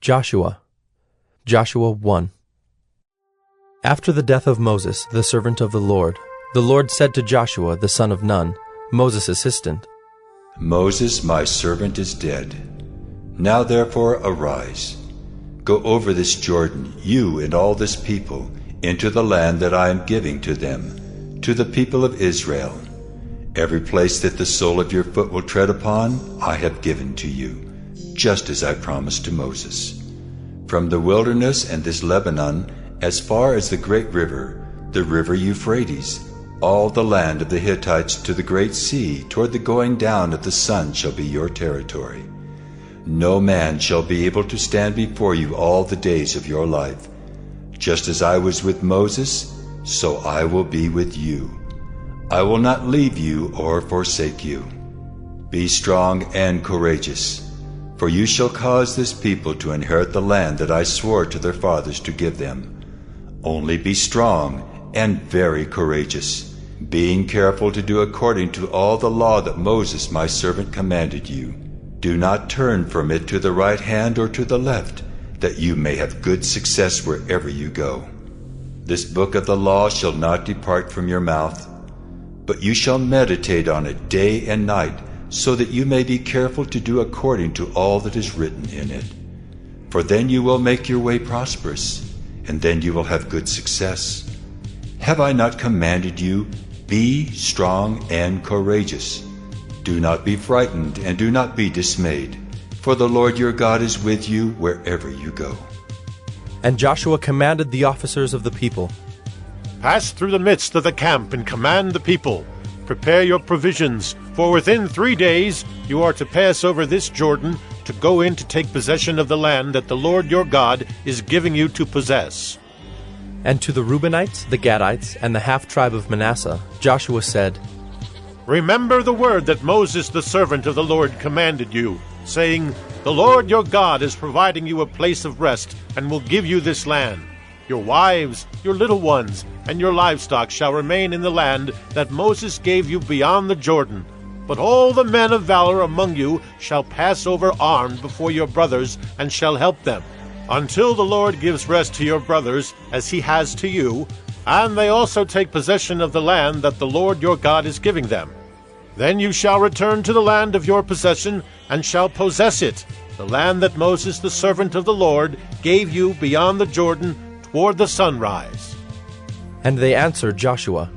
Joshua 1. After the death of Moses, the servant of the Lord said to Joshua the son of Nun, Moses' assistant, Moses, my servant, is dead. Now therefore arise. Go over this Jordan, you and all this people, into the land that I am giving to them, to the people of Israel. Every place that the sole of your foot will tread upon, I have given to you, just as I promised to Moses. From the wilderness and this Lebanon, as far as the great river, the river Euphrates, all the land of the Hittites to the great sea, toward the going down of the sun shall be your territory. No man shall be able to stand before you all the days of your life. Just as I was with Moses, so I will be with you. I will not leave you or forsake you. Be strong and courageous, for you shall cause this people to inherit the land that I swore to their fathers to give them. Only be strong and very courageous, being careful to do according to all the law that Moses my servant commanded you. Do not turn from it to the right hand or to the left, that you may have good success wherever you go. This book of the law shall not depart from your mouth, but you shall meditate on it day and night, so that you may be careful to do according to all that is written in it. For then you will make your way prosperous, and then you will have good success. Have I not commanded you, be strong and courageous? Do not be frightened and do not be dismayed, for the Lord your God is with you wherever you go. And Joshua commanded the officers of the people, Pass through the midst of the camp and command the people. Prepare your provisions, for within 3 days you are to pass over this Jordan to go in to take possession of the land that the Lord your God is giving you to possess. And to the Reubenites, the Gadites, and the half-tribe of Manasseh, Joshua said, Remember the word that Moses the servant of the Lord commanded you, saying, The Lord your God is providing you a place of rest, and will give you this land. Your wives, your little ones, and your livestock shall remain in the land that Moses gave you beyond the Jordan. But all the men of valor among you shall pass over armed before your brothers, and shall help them, until the Lord gives rest to your brothers, as he has to you, and they also take possession of the land that the Lord your God is giving them. Then you shall return to the land of your possession, and shall possess it, the land that Moses the servant of the Lord gave you beyond the Jordan toward the sunrise. And they answered Joshua,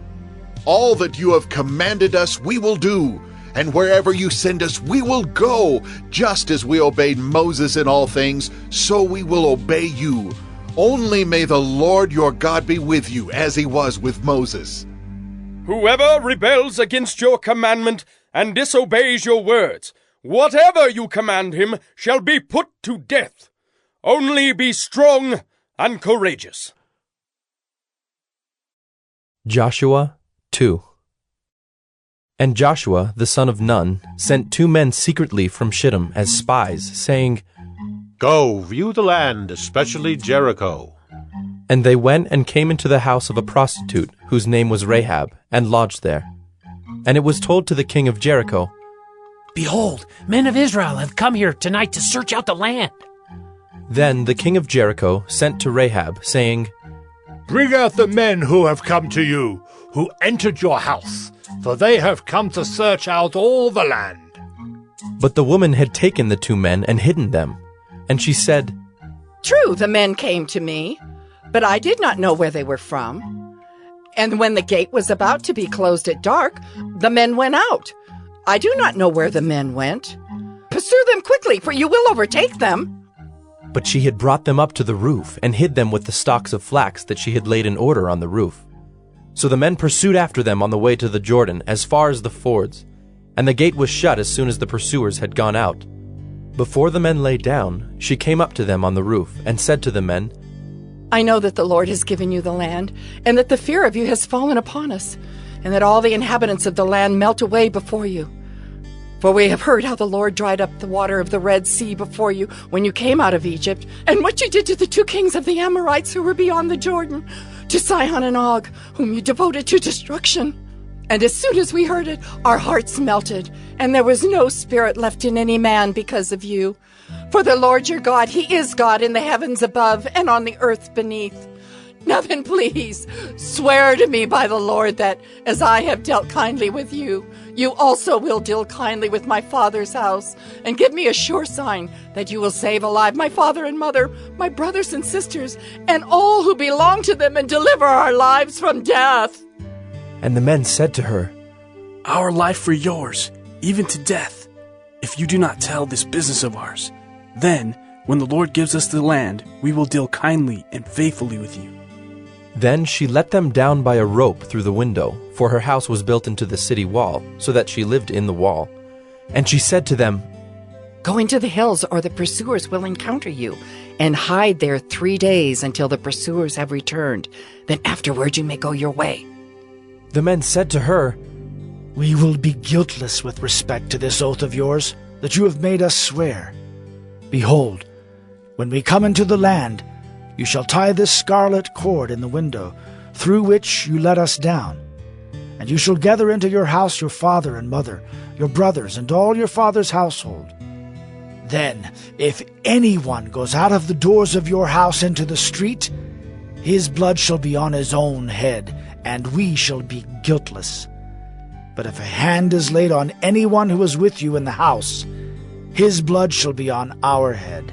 All that you have commanded us we will do, and wherever you send us we will go. Just as we obeyed Moses in all things, so we will obey you. Only may the Lord your God be with you, as he was with Moses. Whoever rebels against your commandment and disobeys your words, whatever you command him shall be put to death. Only be strong and courageous. Joshua 2. And Joshua the son of Nun sent 2 men secretly from Shittim as spies, saying, Go, view the land, especially Jericho. And they went and came into the house of a prostitute, whose name was Rahab, and lodged there. And it was told to the king of Jericho, Behold, men of Israel have come here tonight to search out the land. Then the king of Jericho sent to Rahab, saying, Bring out the men who have come to you, who entered your house, for they have come to search out all the land. But the woman had taken the 2 men and hidden them. And she said, True, the men came to me, but I did not know where they were from. And when the gate was about to be closed at dark, the men went out. I do not know where the men went. Pursue them quickly, for you will overtake them. But she had brought them up to the roof and hid them with the stalks of flax that she had laid in order on the roof. So the men pursued after them on the way to the Jordan, as far as the fords, and the gate was shut as soon as the pursuers had gone out. Before the men lay down, she came up to them on the roof and said to the men, I know that the Lord has given you the land, and that the fear of you has fallen upon us, and that all the inhabitants of the land melt away before you. For we have heard how the Lord dried up the water of the Red Sea before you when you came out of Egypt, and what you did to the 2 kings of the Amorites who were beyond the Jordan, to Sihon and Og, whom you devoted to destruction. And as soon as we heard it, our hearts melted, and there was no spirit left in any man because of you. For the Lord your God, he is God in the heavens above and on the earth beneath. Now then, please, swear to me by the Lord that, as I have dealt kindly with you, you also will deal kindly with my father's house, and give me a sure sign that you will save alive my father and mother, my brothers and sisters, and all who belong to them, and deliver our lives from death." And the men said to her, "Our life for yours, even to death, if you do not tell this business of ours. Then, when the Lord gives us the land, we will deal kindly and faithfully with you." Then she let them down by a rope through the window, for her house was built into the city wall, so that she lived in the wall. And she said to them, "Go into the hills, or the pursuers will encounter you, and hide there 3 days until the pursuers have returned. Then afterward you may go your way." The men said to her, "We will be guiltless with respect to this oath of yours that you have made us swear. Behold, when we come into the land, you shall tie this scarlet cord in the window through which you let us down. And you shall gather into your house your father and mother, your brothers, and all your father's household. Then, if anyone goes out of the doors of your house into the street, his blood shall be on his own head, and we shall be guiltless. But if a hand is laid on anyone who is with you in the house, his blood shall be on our head.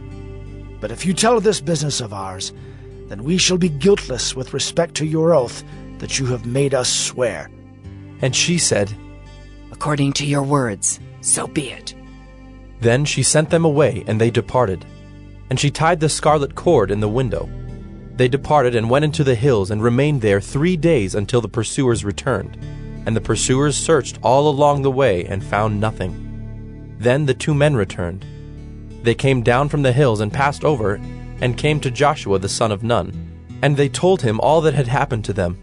But if you tell this business of ours, then we shall be guiltless with respect to your oath that you have made us swear." And she said, "According to your words, so be it." Then she sent them away, and they departed. And she tied the scarlet cord in the window. They departed and went into the hills, and remained there 3 days until the pursuers returned. And the pursuers searched all along the way, and found nothing. Then the 2 men returned. They came down from the hills and passed over, and came to Joshua the son of Nun. And they told him all that had happened to them.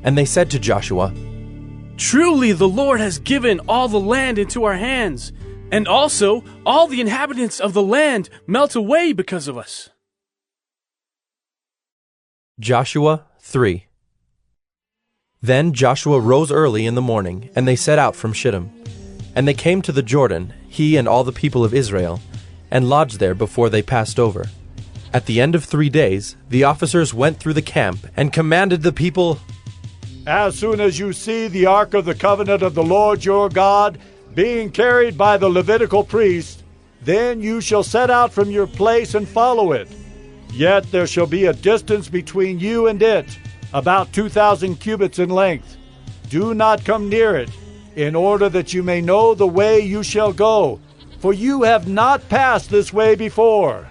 And they said to Joshua, "Truly the Lord has given all the land into our hands, and also all the inhabitants of the land melt away because of us." Joshua 3. Then Joshua rose early in the morning, and they set out from Shittim. And they came to the Jordan, he and all the people of Israel, and lodged there before they passed over. At the end of 3 days, the officers went through the camp and commanded the people, "As soon as you see the ark of the covenant of the Lord your God being carried by the Levitical priest, then you shall set out from your place and follow it. Yet there shall be a distance between you and it, about 2,000 cubits in length. Do not come near it, in order that you may know the way you shall go, for you have not passed this way before."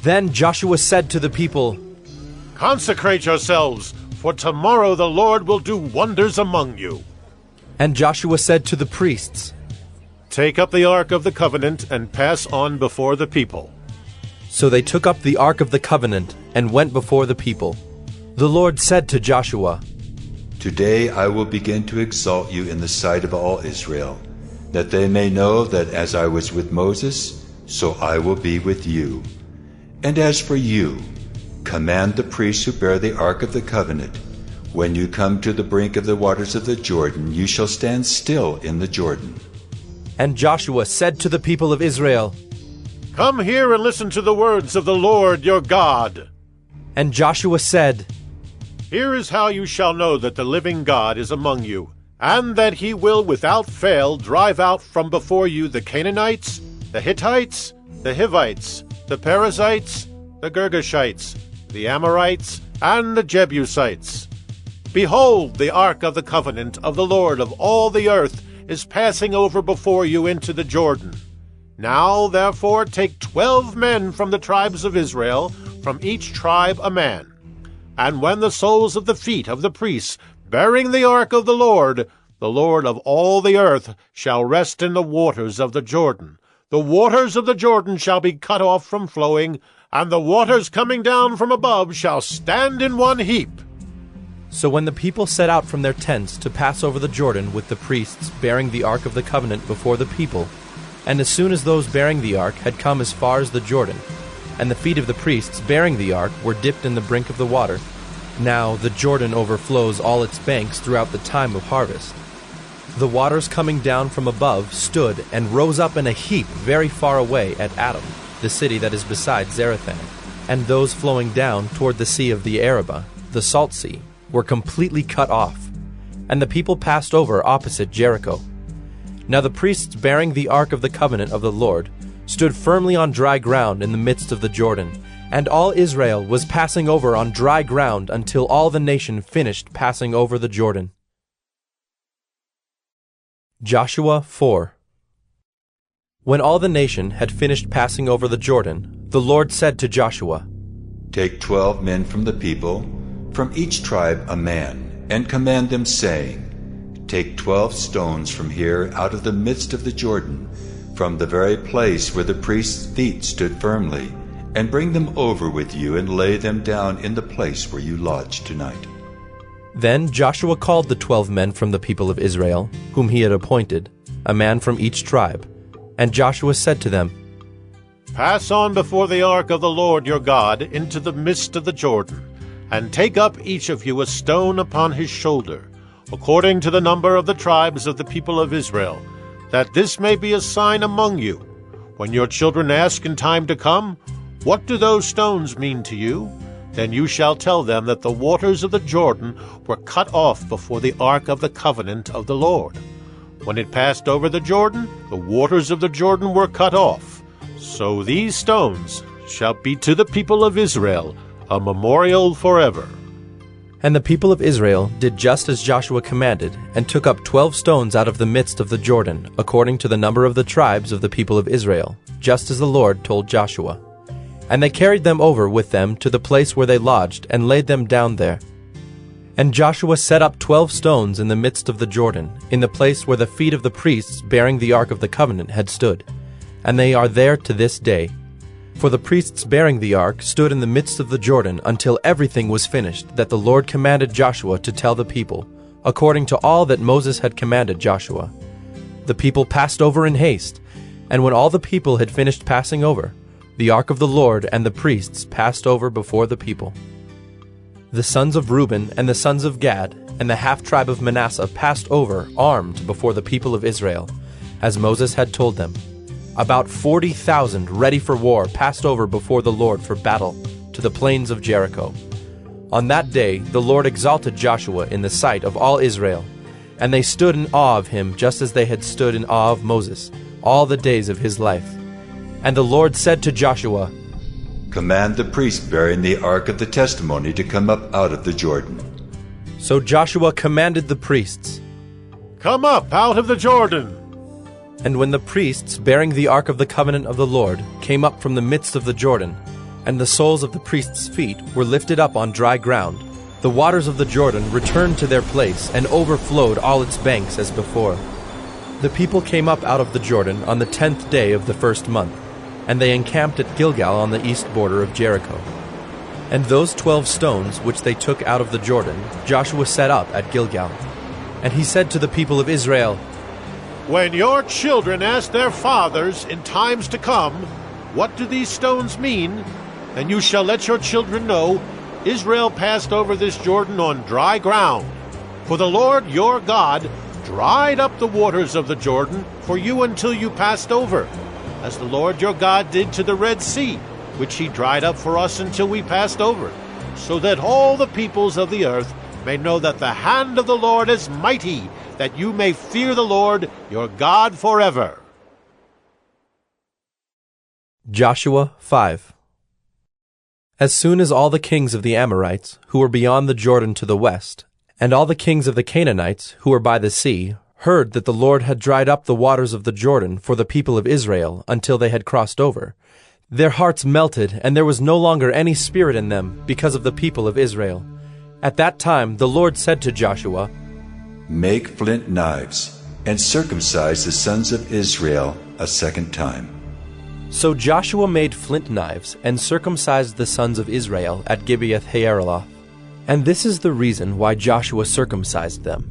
Then Joshua said to the people, "Consecrate yourselves, for tomorrow the Lord will do wonders among you." And Joshua said to the priests, "Take up the ark of the covenant and pass on before the people." So they took up the ark of the covenant and went before the people. The Lord said to Joshua, Today I will begin to exalt you in the sight of all Israel, that they may know that as I was with Moses, so I will be with you. And as for you, command the priests who bear the ark of the covenant, when you come to the brink of the waters of the Jordan, you shall stand still in the Jordan." And Joshua said to the people of Israel, "Come here and listen to the words of the Lord your God." And Joshua said, "Here is how you shall know that the living God is among you, and that he will without fail drive out from before you the Canaanites, the Hittites, the Hivites, the Perizzites, the Girgashites, the Amorites, and the Jebusites. Behold, the ark of the covenant of the Lord of all the earth is passing over before you into the Jordan. Now, therefore, take 12 men from the tribes of Israel, from each tribe a man. And when the soles of the feet of the priests, bearing the ark of the Lord of all the earth, shall rest in the waters of the Jordan, the waters of the Jordan shall be cut off from flowing, and the waters coming down from above shall stand in one heap." So when the people set out from their tents to pass over the Jordan with the priests bearing the ark of the covenant before the people, and as soon as those bearing the ark had come as far as the Jordan, and the feet of the priests bearing the ark were dipped in the brink of the water, now the Jordan overflows all its banks throughout the time of harvest. The waters coming down from above stood and rose up in a heap very far away at Adam, the city that is beside Zarethan, and those flowing down toward the sea of the Arabah, the Salt Sea, were completely cut off, and the people passed over opposite Jericho. Now the priests bearing the ark of the covenant of the Lord stood firmly on dry ground in the midst of the Jordan, and all Israel was passing over on dry ground until all the nation finished passing over the Jordan. Joshua 4. When all the nation had finished passing over the Jordan, the Lord said to Joshua, Take 12 men from the people, from each tribe a man, and command them, saying, Take 12 stones from here out of the midst of the Jordan, from the very place where the priest's feet stood firmly, and bring them over with you and lay them down in the place where you lodge tonight. Then Joshua called the 12 men from the people of Israel, whom he had appointed, a man from each tribe. And Joshua said to them, Pass on before the ark of the Lord your God into the midst of the Jordan, and take up each of you a stone upon his shoulder, according to the number of the tribes of the people of Israel, that this may be a sign among you. When your children ask in time to come, What do those stones mean to you? Then you shall tell them that the waters of the Jordan were cut off before the ark of the covenant of the Lord. When it passed over the Jordan, the waters of the Jordan were cut off. So these stones shall be to the people of Israel a memorial forever. And the people of Israel did just as Joshua commanded, and took up 12 stones out of the midst of the Jordan, according to the number of the tribes of the people of Israel, just as the Lord told Joshua. And they carried them over with them to the place where they lodged, and laid them down there. And Joshua set up 12 stones in the midst of the Jordan, in the place where the feet of the priests bearing the ark of the covenant had stood. And they are there to this day. For the priests bearing the ark stood in the midst of the Jordan until everything was finished that the Lord commanded Joshua to tell the people, according to all that Moses had commanded Joshua. The people passed over in haste, and when all the people had finished passing over, the ark of the Lord and the priests passed over before the people. The sons of Reuben and the sons of Gad and the half-tribe of Manasseh passed over armed before the people of Israel, as Moses had told them. About 40,000 ready for war passed over before the Lord for battle to the plains of Jericho. On that day the Lord exalted Joshua in the sight of all Israel, and they stood in awe of him just as they had stood in awe of Moses all the days of his life. And the Lord said to Joshua, Command the priest bearing the ark of the testimony to come up out of the Jordan. So Joshua commanded the priests, Come up out of the Jordan. And when the priests bearing the ark of the covenant of the Lord came up from the midst of the Jordan, and the soles of the priests' feet were lifted up on dry ground, the waters of the Jordan returned to their place and overflowed all its banks as before. The people came up out of the Jordan on the 10th day of the first month, and they encamped at Gilgal on the east border of Jericho. And those 12 stones which they took out of the Jordan, Joshua set up at Gilgal. And he said to the people of Israel, When your children ask their fathers in times to come, What do these stones mean? Then you shall let your children know, Israel passed over this Jordan on dry ground. For the Lord your God dried up the waters of the Jordan for you until you passed over, as the Lord your God did to the Red Sea, which he dried up for us until we passed over, so that all the peoples of the earth may know that the hand of the Lord is mighty, that you may fear the Lord your God forever. Joshua 5. As soon as all the kings of the Amorites, who were beyond the Jordan to the west, and all the kings of the Canaanites, who were by the sea, heard that the Lord had dried up the waters of the Jordan for the people of Israel until they had crossed over, their hearts melted, and there was no longer any spirit in them because of the people of Israel. At that time the Lord said to Joshua, Make flint knives, and circumcise the sons of Israel a second time. So Joshua made flint knives, and circumcised the sons of Israel at Gibeath-haaraloth. And this is the reason why Joshua circumcised them.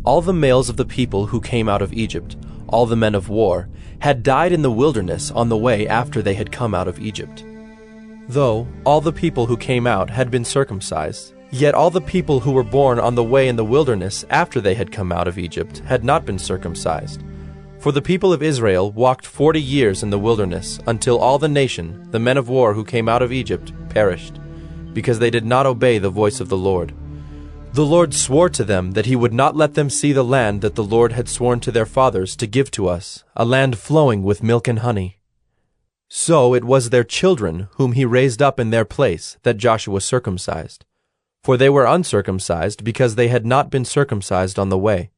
All the males of the people who came out of Egypt, all the men of war, had died in the wilderness on the way after they had come out of Egypt. Though all the people who came out had been circumcised, yet all the people who were born on the way in the wilderness after they had come out of Egypt had not been circumcised, For the people of Israel walked 40 years in the wilderness, until all the nation, the men of war who came out of Egypt, perished, because they did not obey the voice of the Lord. The Lord swore to them that he would not let them see the land that the Lord had sworn to their fathers to give to us, a land flowing with milk and honey. So it was their children whom he raised up in their place that Joshua circumcised. For they were uncircumcised because they had not been circumcised on the way.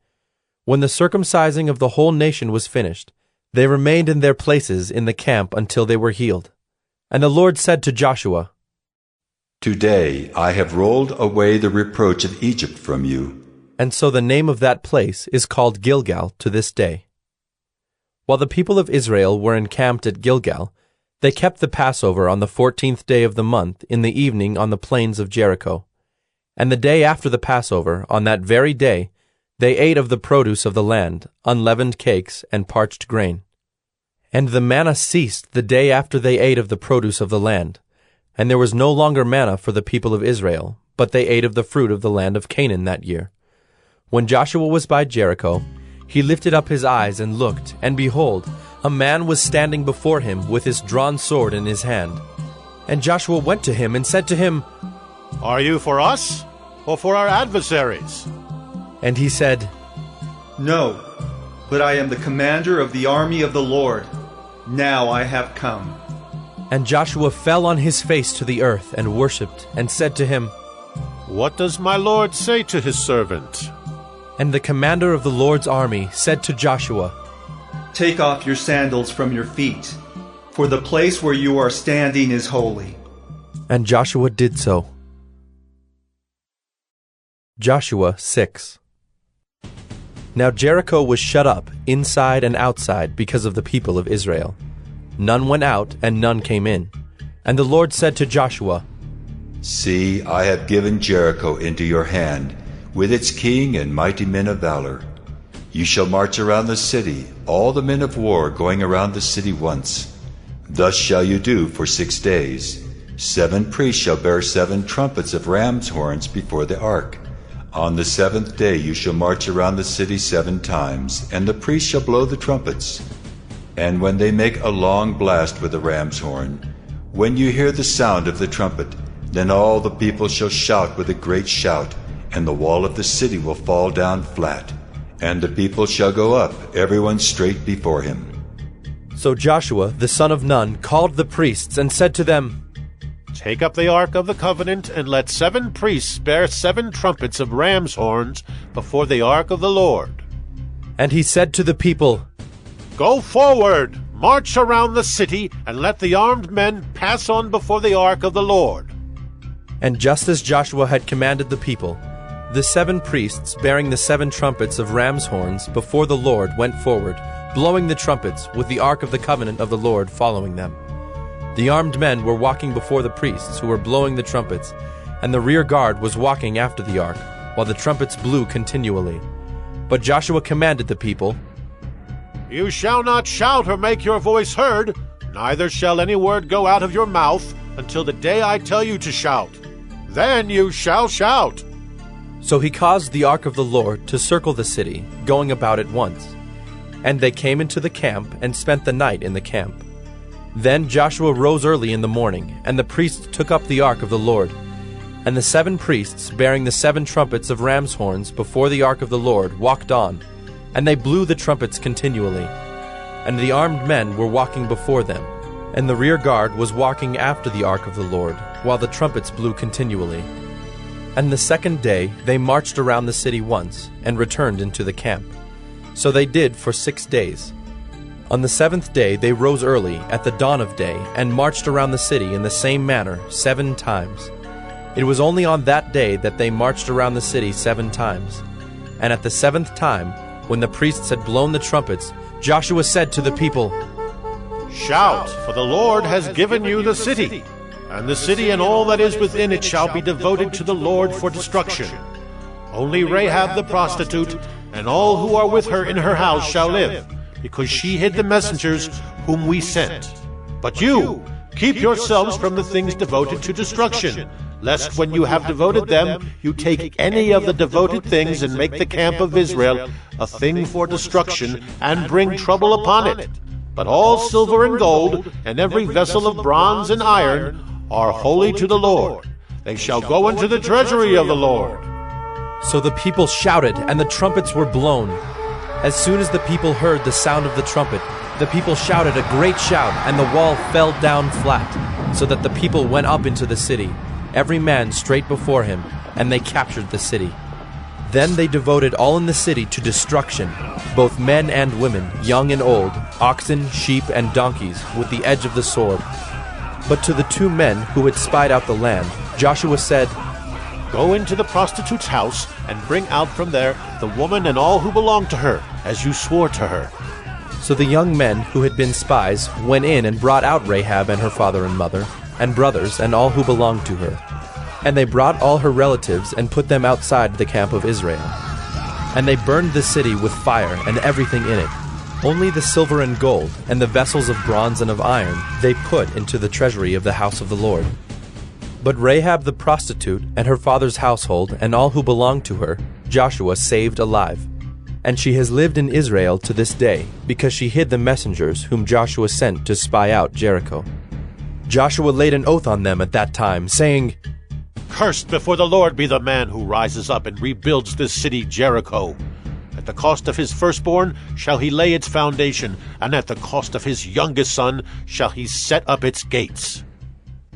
When the circumcising of the whole nation was finished, they remained in their places in the camp until they were healed. And the Lord said to Joshua, Today I have rolled away the reproach of Egypt from you. And so the name of that place is called Gilgal to this day. While the people of Israel were encamped at Gilgal, they kept the Passover on the 14th day of the month in the evening on the plains of Jericho. And the day after the Passover, on that very day, they ate of the produce of the land, unleavened cakes and parched grain. And the manna ceased the day after they ate of the produce of the land. And there was no longer manna for the people of Israel, but they ate of the fruit of the land of Canaan that year. When Joshua was by Jericho, he lifted up his eyes and looked, and behold, a man was standing before him with his drawn sword in his hand. And Joshua went to him and said to him, Are you for us, or for our adversaries? And he said, No, but I am the commander of the army of the Lord. Now I have come. And Joshua fell on his face to the earth and worshipped, and said to him, What does my Lord say to his servant? And the commander of the Lord's army said to Joshua, Take off your sandals from your feet, for the place where you are standing is holy. And Joshua did so. Joshua 6. Now Jericho was shut up, inside and outside, because of the people of Israel. None went out, and none came in. And the Lord said to Joshua, See, I have given Jericho into your hand, with its king and mighty men of valor. You shall march around the city, all the men of war going around the city once. Thus shall you do for 6 days. 7 priests shall bear 7 trumpets of ram's horns before the ark. On the 7th day you shall march around the city 7 times, and the priests shall blow the trumpets. And when they make a long blast with the ram's horn, when you hear the sound of the trumpet, then all the people shall shout with a great shout, and the wall of the city will fall down flat, and the people shall go up, everyone straight before him. So Joshua, the son of Nun, called the priests and said to them, Take up the ark of the covenant, and let 7 priests bear 7 trumpets of ram's horns before the ark of the Lord. And he said to the people, Go forward, march around the city, and let the armed men pass on before the ark of the Lord. And just as Joshua had commanded the people, the 7 priests bearing the 7 trumpets of ram's horns before the Lord went forward, blowing the trumpets, with the ark of the covenant of the Lord following them. The armed men were walking before the priests who were blowing the trumpets, and the rear guard was walking after the ark, while the trumpets blew continually. But Joshua commanded the people, You shall not shout or make your voice heard, neither shall any word go out of your mouth until the day I tell you to shout. Then you shall shout. So he caused the ark of the Lord to circle the city, going about it once. And they came into the camp and spent the night in the camp. Then Joshua rose early in the morning, and the priests took up the ark of the Lord. And the 7 priests, bearing the 7 trumpets of ram's horns before the ark of the Lord, walked on, and they blew the trumpets continually. And the armed men were walking before them, and the rear guard was walking after the ark of the Lord, while the trumpets blew continually. And the 2nd day they marched around the city once, and returned into the camp. So they did for 6 days. On the 7th day they rose early, at the dawn of day, and marched around the city in the same manner 7 times. It was only on that day that they marched around the city 7 times. And at the 7th time, when the priests had blown the trumpets, Joshua said to the people, Shout, for the Lord has given you the city, and the city and all that is within it shall be devoted to the Lord for destruction. Only Rahab the prostitute and all who are with her in her house shall live, because she hid the messengers whom we sent. But you, keep yourselves from the things devoted to destruction, lest when you have devoted them, you take any of the devoted things and make the camp of Israel a thing for destruction, and bring trouble upon it. But all silver and gold, and every vessel of bronze and iron, are holy to the Lord. They shall go into the treasury of the Lord. So the people shouted, and the trumpets were blown. As soon as the people heard the sound of the trumpet, the people shouted a great shout, and the wall fell down flat, so that the people went up into the city, every man straight before him, and they captured the city. Then they devoted all in the city to destruction, both men and women, young and old, oxen, sheep, and donkeys, with the edge of the sword. But to the 2 men who had spied out the land, Joshua said, Go into the prostitute's house, and bring out from there the woman and all who belong to her, as you swore to her. So the young men who had been spies went in and brought out Rahab and her father and mother, and brothers, and all who belonged to her. And they brought all her relatives and put them outside the camp of Israel. And they burned the city with fire and everything in it. Only the silver and gold, and the vessels of bronze and of iron, they put into the treasury of the house of the Lord. But Rahab the prostitute, and her father's household, and all who belonged to her, Joshua saved alive. And she has lived in Israel to this day, because she hid the messengers whom Joshua sent to spy out Jericho. Joshua laid an oath on them at that time, saying, Cursed before the Lord be the man who rises up and rebuilds this city Jericho. At the cost of his firstborn shall he lay its foundation, and at the cost of his youngest son shall he set up its gates.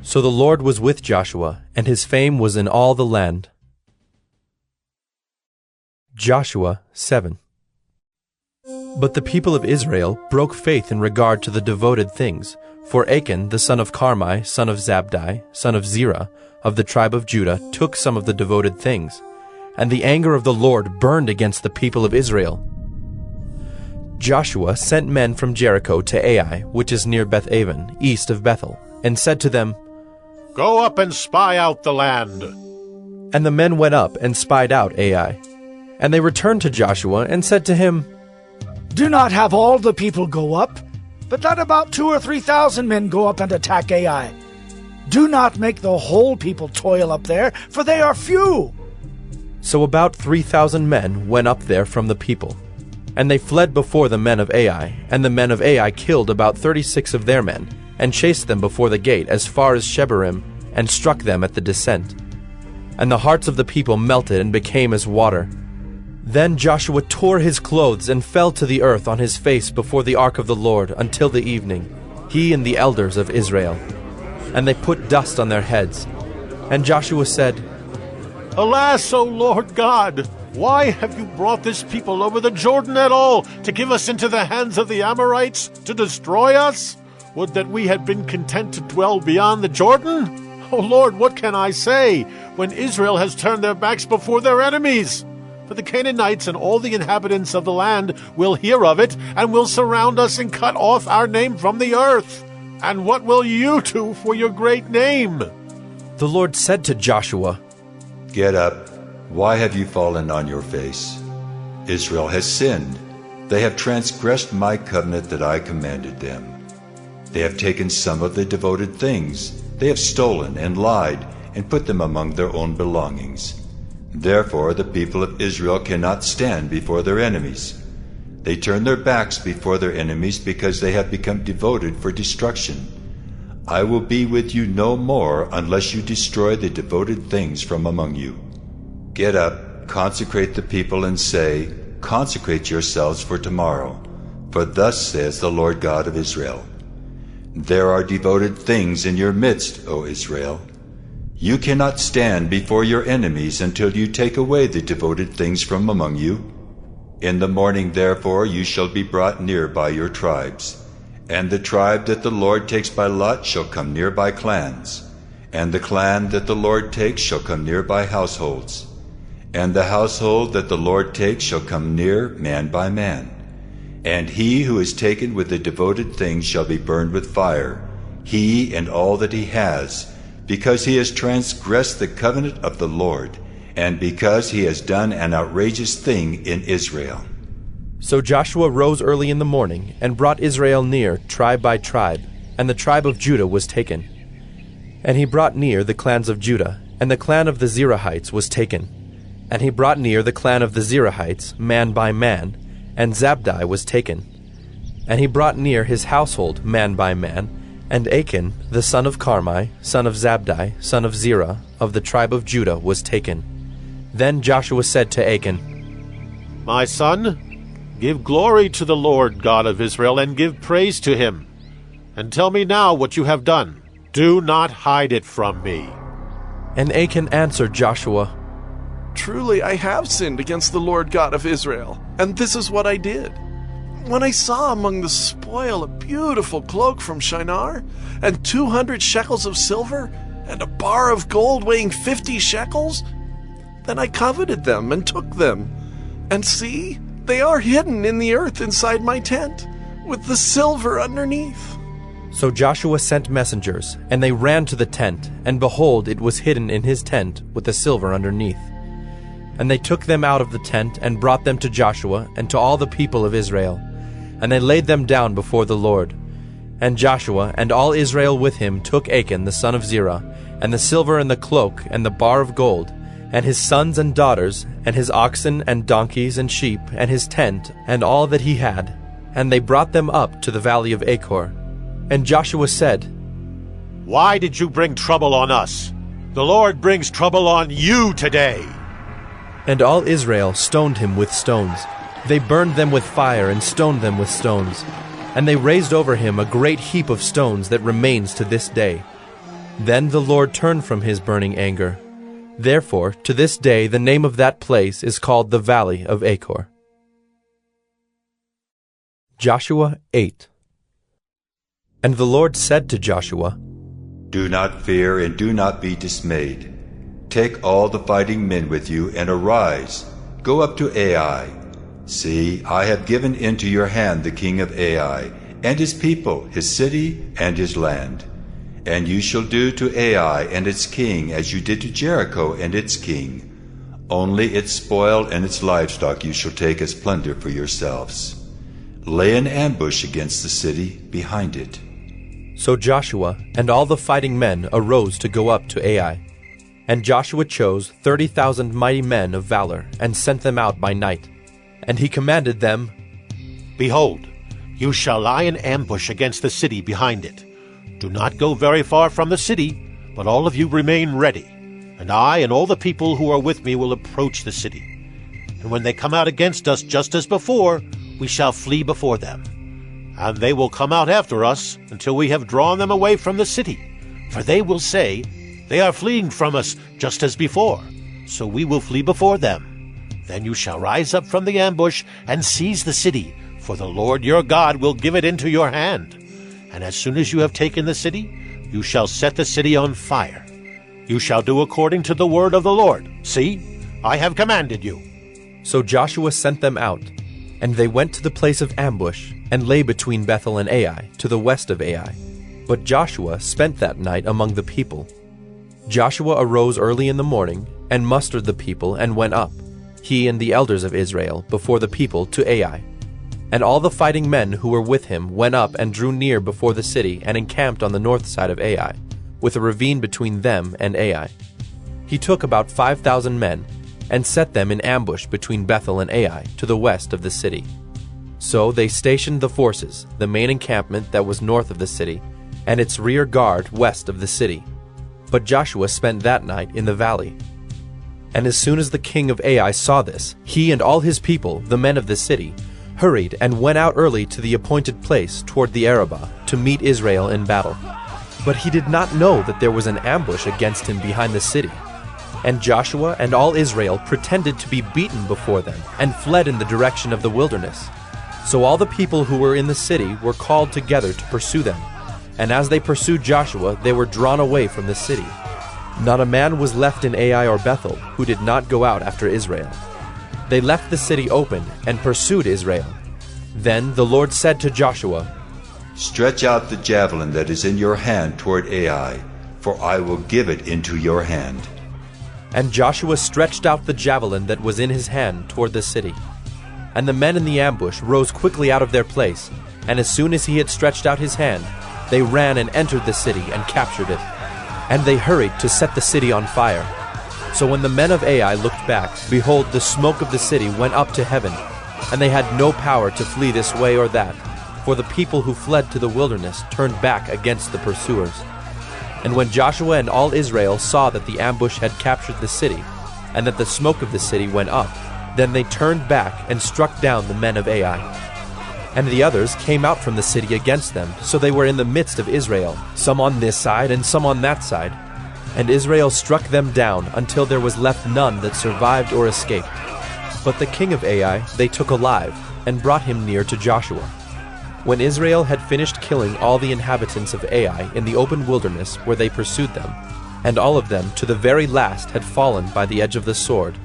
So the Lord was with Joshua, and his fame was in all the land. Joshua 7. But the people of Israel broke faith in regard to the devoted things, for Achan the son of Carmi, son of Zabdi, son of Zerah, of the tribe of Judah, took some of the devoted things, and the anger of the Lord burned against the people of Israel. Joshua sent men from Jericho to Ai, which is near Beth-aven, east of Bethel, and said to them, Go up and spy out the land. And the men went up and spied out Ai. And they returned to Joshua and said to him, Do not have all the people go up, but let about 2,000 or 3,000 men go up and attack Ai. Do not make the whole people toil up there, for they are few. So about 3,000 men went up there from the people. And they fled before the men of Ai, and the men of Ai killed about 36 of their men, and chased them before the gate as far as Shebarim, and struck them at the descent. And the hearts of the people melted and became as water. Then Joshua tore his clothes and fell to the earth on his face before the ark of the Lord until the evening, he and the elders of Israel. And they put dust on their heads. And Joshua said, Alas, O Lord God, why have you brought this people over the Jordan at all, to give us into the hands of the Amorites, to destroy us? Would that we had been content to dwell beyond the Jordan? O Lord, what can I say, when Israel has turned their backs before their enemies? For the Canaanites and all the inhabitants of the land will hear of it, and will surround us and cut off our name from the earth. And what will you do for your great name? The Lord said to Joshua, Get up. Why have you fallen on your face? Israel has sinned. They have transgressed my covenant that I commanded them. They have taken some of the devoted things. They have stolen and lied and put them among their own belongings. Therefore the people of Israel cannot stand before their enemies. They turn their backs before their enemies because they have become devoted for destruction. I will be with you no more unless you destroy the devoted things from among you. Get up, consecrate the people, and say, Consecrate yourselves for tomorrow, for thus says the Lord God of Israel. There are devoted things in your midst, O Israel. You cannot stand before your enemies until you take away the devoted things from among you. In the morning, therefore, you shall be brought near by your tribes. And the tribe that the Lord takes by lot shall come near by clans. And the clan that the Lord takes shall come near by households. And the household that the Lord takes shall come near man by man. And he who is taken with the devoted things shall be burned with fire, he and all that he has, because he has transgressed the covenant of the Lord, and because he has done an outrageous thing in Israel. So Joshua rose early in the morning, and brought Israel near, tribe by tribe, and the tribe of Judah was taken. And he brought near the clans of Judah, And the clan of the Zerahites was taken. And he brought near the clan of the Zerahites, man by man, and Zabdi was taken. And he brought near his household, man by man, and Achan, the son of Carmi, son of Zabdi, son of Zerah, of the tribe of Judah, was taken. Then Joshua said to Achan, My son, give glory to the Lord God of Israel, and give praise to him. And tell me now what you have done. Do not hide it from me. And Achan answered Joshua, Truly I have sinned against the Lord God of Israel, and this is what I did. When I saw among the spoil a beautiful cloak from Shinar, and 200 shekels of silver, and a bar of gold weighing 50 shekels, then I coveted them and took them. And see, they are hidden in the earth inside my tent, with the silver underneath. So Joshua sent messengers, and they ran to the tent, and behold, it was hidden in his tent with the silver underneath. And they took them out of the tent, and brought them to Joshua, and to all the people of Israel. And they laid them down before the Lord. And Joshua and all Israel with him took Achan the son of Zerah, and the silver and the cloak, and the bar of gold, and his sons and daughters, and his oxen and donkeys and sheep, and his tent, and all that he had. And they brought them up to the valley of Achor. And Joshua said, Why did you bring trouble on us? The Lord brings trouble on you today. And all Israel stoned him with stones. They burned them with fire and stoned them with stones. And they raised over him a great heap of stones that remains to this day. Then the Lord turned from his burning anger. Therefore, to this day the name of that place is called the Valley of Achor. Joshua 8. And the Lord said to Joshua, Do not fear and do not be dismayed. Take all the fighting men with you and arise. Go up to Ai. See, I have given into your hand the king of Ai, and his people, his city, and his land. And you shall do to Ai and its king as you did to Jericho and its king. Only its spoil and its livestock you shall take as plunder for yourselves. Lay an ambush against the city behind it. So Joshua and all the fighting men arose to go up to Ai. And Joshua chose 30,000 mighty men of valor, and sent them out by night. And he commanded them, Behold, you shall lie in ambush against the city behind it. Do not go very far from the city, but all of you remain ready. And I and all the people who are with me will approach the city. And when they come out against us just as before, we shall flee before them. And they will come out after us until we have drawn them away from the city. For they will say, They are fleeing from us just as before, so we will flee before them. Then you shall rise up from the ambush and seize the city, for the Lord your God will give it into your hand. And as soon as you have taken the city, you shall set the city on fire. You shall do according to the word of the Lord. See, I have commanded you. So Joshua sent them out, and they went to the place of ambush, and lay between Bethel and Ai, to the west of Ai. But Joshua spent that night among the people. Joshua arose early in the morning, and mustered the people, and went up, he and the elders of Israel, before the people to Ai. And all the fighting men who were with him went up and drew near before the city, and encamped on the north side of Ai, with a ravine between them and Ai. He took about 5,000 men, and set them in ambush between Bethel and Ai, to the west of the city. So they stationed the forces, the main encampment that was north of the city, and its rear guard west of the city. But Joshua spent that night in the valley. And as soon as the king of Ai saw this, he and all his people, the men of the city, hurried and went out early to the appointed place toward the Arabah to meet Israel in battle. But he did not know that there was an ambush against him behind the city. And Joshua and all Israel pretended to be beaten before them, and fled in the direction of the wilderness. So all the people who were in the city were called together to pursue them. And as they pursued Joshua, they were drawn away from the city. Not a man was left in Ai or Bethel who did not go out after Israel. They left the city open and pursued Israel. Then the Lord said to Joshua, Stretch out the javelin that is in your hand toward Ai, for I will give it into your hand. And Joshua stretched out the javelin that was in his hand toward the city. And the men in the ambush rose quickly out of their place, and as soon as he had stretched out his hand, they ran and entered the city and captured it. and they hurried to set the city on fire. So when the men of Ai looked back, behold, the smoke of the city went up to heaven, and they had no power to flee this way or that, for the people who fled to the wilderness turned back against the pursuers. And when Joshua and all Israel saw that the ambush had captured the city, and that the smoke of the city went up, then they turned back and struck down the men of Ai. And the others came out from the city against them, so they were in the midst of Israel, some on this side and some on that side. And Israel struck them down until there was left none that survived or escaped. But the king of Ai they took alive, and brought him near to Joshua. When Israel had finished killing all the inhabitants of Ai in the open wilderness where they pursued them, and all of them to the very last had fallen by the edge of the sword,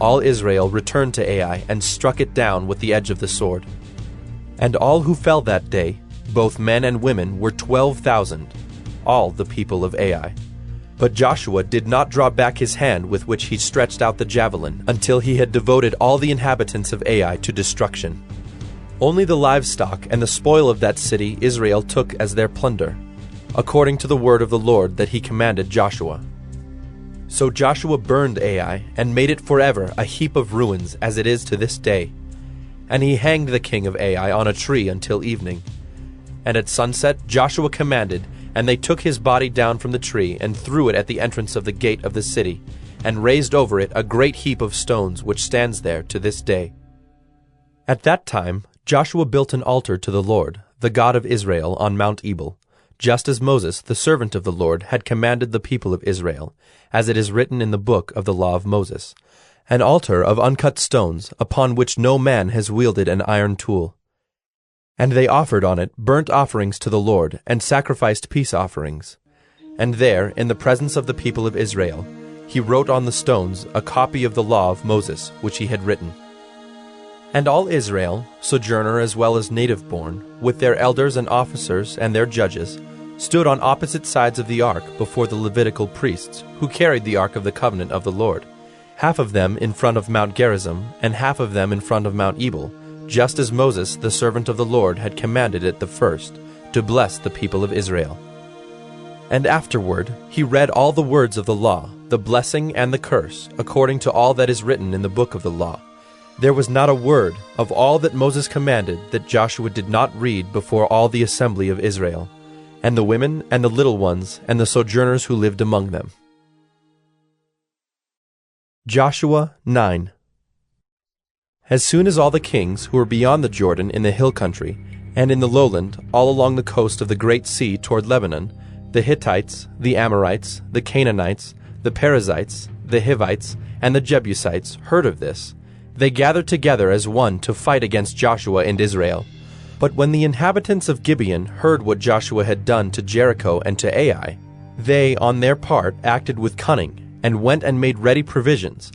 all Israel returned to Ai and struck it down with the edge of the sword. And all who fell that day, both men and women, were 12,000, all the people of Ai. But Joshua did not draw back his hand with which he stretched out the javelin until he had devoted all the inhabitants of Ai to destruction. Only the livestock and the spoil of that city Israel took as their plunder, according to the word of the Lord that he commanded Joshua. So Joshua burned Ai and made it forever a heap of ruins as it is to this day. And he hanged the king of Ai on a tree until evening. And at sunset Joshua commanded, and they took his body down from the tree and threw it at the entrance of the gate of the city, and raised over it a great heap of stones which stands there to this day. At that time Joshua built an altar to the Lord, the God of Israel, on Mount Ebal, just as Moses, the servant of the Lord, had commanded the people of Israel, as it is written in the book of the law of Moses, an altar of uncut stones, upon which no man has wielded an iron tool. And they offered on it burnt offerings to the Lord, and sacrificed peace offerings. And there, in the presence of the people of Israel, he wrote on the stones a copy of the law of Moses, which he had written. And all Israel, sojourner as well as native-born, with their elders and officers and their judges, stood on opposite sides of the ark before the Levitical priests, who carried the ark of the covenant of the Lord, half of them in front of Mount Gerizim, and half of them in front of Mount Ebal, just as Moses, the servant of the Lord, had commanded it the first, to bless the people of Israel. And afterward he read all the words of the law, the blessing and the curse, according to all that is written in the book of the law. There was not a word of all that Moses commanded that Joshua did not read before all the assembly of Israel, and the women and the little ones and the sojourners who lived among them. Joshua 9. As soon as all the kings who were beyond the Jordan in the hill country, and in the lowland, all along the coast of the great sea toward Lebanon, the Hittites, the Amorites, the Canaanites, the Perizzites, the Hivites, and the Jebusites heard of this, they gathered together as one to fight against Joshua and Israel. But when the inhabitants of Gibeon heard what Joshua had done to Jericho and to Ai, they, on their part, acted with cunning, and went and made ready provisions,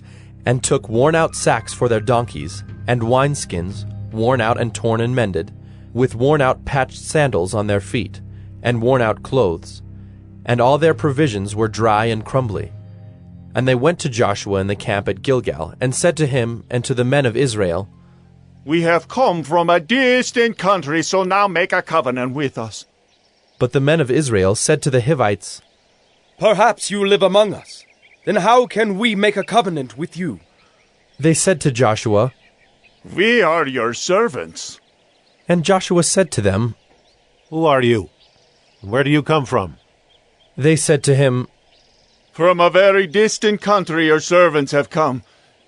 and took worn-out sacks for their donkeys, and wineskins, worn out and torn and mended, with worn-out patched sandals on their feet, and worn-out clothes. And all their provisions were dry and crumbly. And they went to Joshua in the camp at Gilgal, and said to him and to the men of Israel, We have come from a distant country, so now make a covenant with us. But the men of Israel said to the Hivites, Perhaps you live among us. Then how can we make a covenant with you? They said to Joshua, We are your servants. And Joshua said to them, Who are you? Where do you come from? They said to him, From a very distant country your servants have come,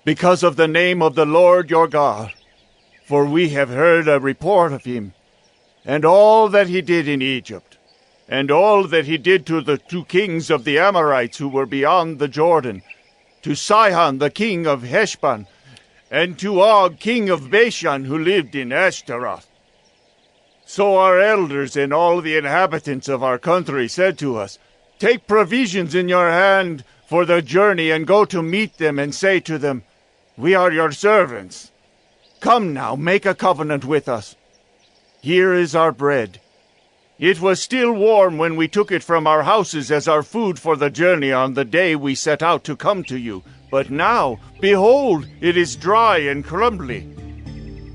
because of the name of the Lord your God. For we have heard a report of him, and all that he did in Egypt, and all that he did to the 2 kings of the Amorites who were beyond the Jordan, to Sihon the king of Heshbon, and to Og king of Bashan who lived in Ashtaroth. So our elders and all the inhabitants of our country said to us, Take provisions in your hand for the journey, and go to meet them, and say to them, We are your servants. Come now, make a covenant with us. Here is our bread. It was still warm when we took it from our houses as our food for the journey on the day we set out to come to you. But now, behold, it is dry and crumbly.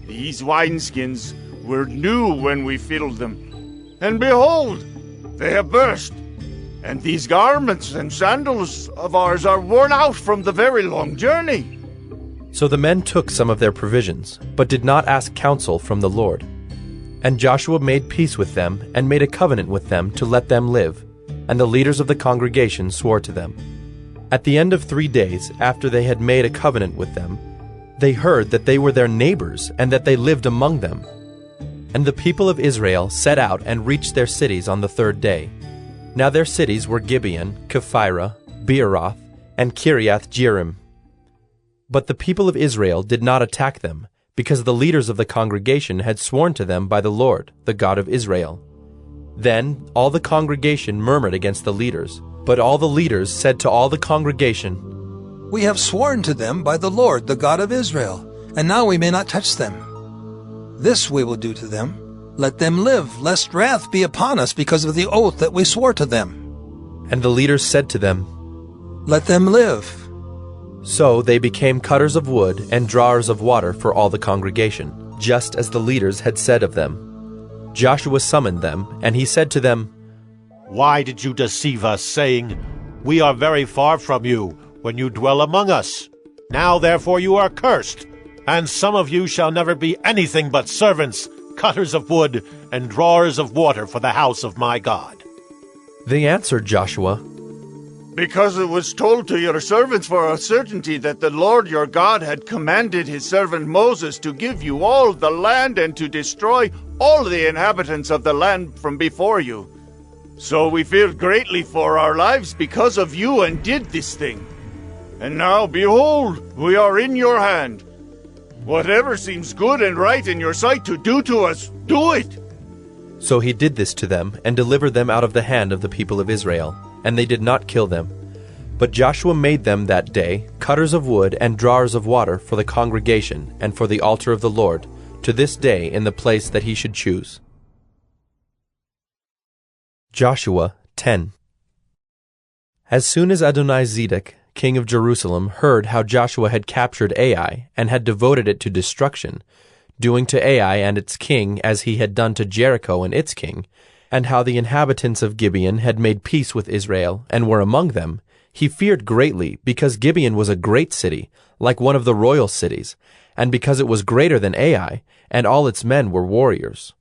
These wineskins were new when we filled them, and behold, they have burst. And these garments and sandals of ours are worn out from the very long journey. So the men took some of their provisions, but did not ask counsel from the Lord. And Joshua made peace with them, and made a covenant with them to let them live. And the leaders of the congregation swore to them. At the end of 3 days, after they had made a covenant with them, they heard that they were their neighbors, and that they lived among them. And the people of Israel set out and reached their cities on the 3rd day. Now their cities were Gibeon, Kephirah, Beeroth, and Kiriath-Jearim. But the people of Israel did not attack them, because the leaders of the congregation had sworn to them by the Lord, the God of Israel. Then all the congregation murmured against the leaders, but all the leaders said to all the congregation, "We have sworn to them by the Lord, the God of Israel, and now we may not touch them. This we will do to them. Let them live, lest wrath be upon us because of the oath that we swore to them." And the leaders said to them, "Let them live." So they became cutters of wood and drawers of water for all the congregation, just as the leaders had said of them. Joshua summoned them, and he said to them, "Why did you deceive us, saying, 'We are very far from you,' when you dwell among us? Now therefore you are cursed, and some of you shall never be anything but servants, cutters of wood, and drawers of water for the house of my God." They answered Joshua, "Because it was told to your servants for a certainty that the Lord your God had commanded his servant Moses to give you all the land and to destroy all the inhabitants of the land from before you. So we feared greatly for our lives because of you and did this thing. And now, behold, we are in your hand. Whatever seems good and right in your sight to do to us, do it." So he did this to them, and delivered them out of the hand of the people of Israel, and they did not kill them. But Joshua made them that day cutters of wood and drawers of water for the congregation and for the altar of the Lord, to this day in the place that he should choose. Joshua 10. As soon as Adonizedek, king of Jerusalem, heard how Joshua had captured Ai and had devoted it to destruction, doing to Ai and its king as he had done to Jericho and its king, and how the inhabitants of Gibeon had made peace with Israel and were among them, he feared greatly, because Gibeon was a great city, like one of the royal cities, and because it was greater than Ai, and all its men were warriors.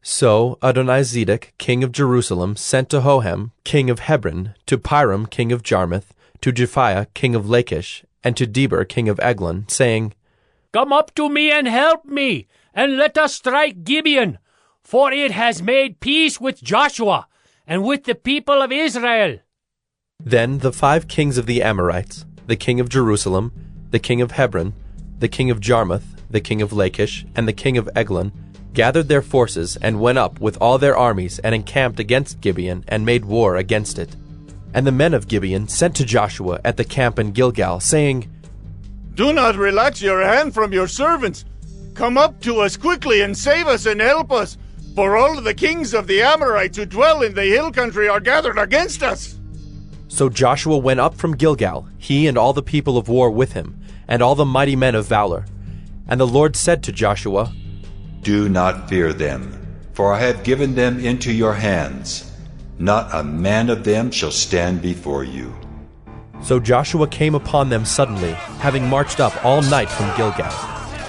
So Adonizedek, king of Jerusalem, sent to Hohem, king of Hebron, to Piram, king of Jarmuth, to Japhiah, king of Lachish, and to Deber, king of Eglon, saying, "Come up to me and help me, and let us strike Gibeon, for it has made peace with Joshua and with the people of Israel." Then the 5 kings of the Amorites, the king of Jerusalem, the king of Hebron, the king of Jarmuth, the king of Lachish, and the king of Eglon, gathered their forces and went up with all their armies and encamped against Gibeon and made war against it. And the men of Gibeon sent to Joshua at the camp in Gilgal, saying, "Do not relax your hand from your servants. Come up to us quickly and save us and help us, for all the kings of the Amorites who dwell in the hill country are gathered against us." So Joshua went up from Gilgal, he and all the people of war with him, and all the mighty men of valor. And the Lord said to Joshua, "Do not fear them, for I have given them into your hands. Not a man of them shall stand before you." So Joshua came upon them suddenly, having marched up all night from Gilgal.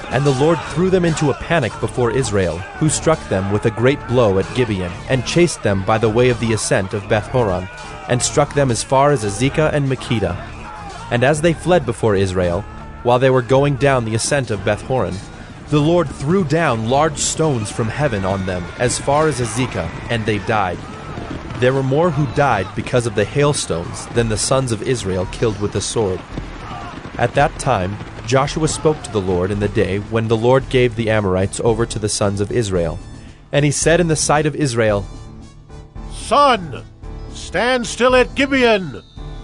And the Lord threw them into a panic before Israel, who struck them with a great blow at Gibeon, and chased them by the way of the ascent of Beth-horon, and struck them as far as Azekah and Makkedah. And as they fled before Israel, while they were going down the ascent of Beth-horon, the Lord threw down large stones from heaven on them as far as Azekah, and they died. There were more who died because of the hailstones than the sons of Israel killed with the sword. At that time Joshua spoke to the Lord in the day when the Lord gave the Amorites over to the sons of Israel. And he said in the sight of Israel, "Sun, stand still at Gibeon,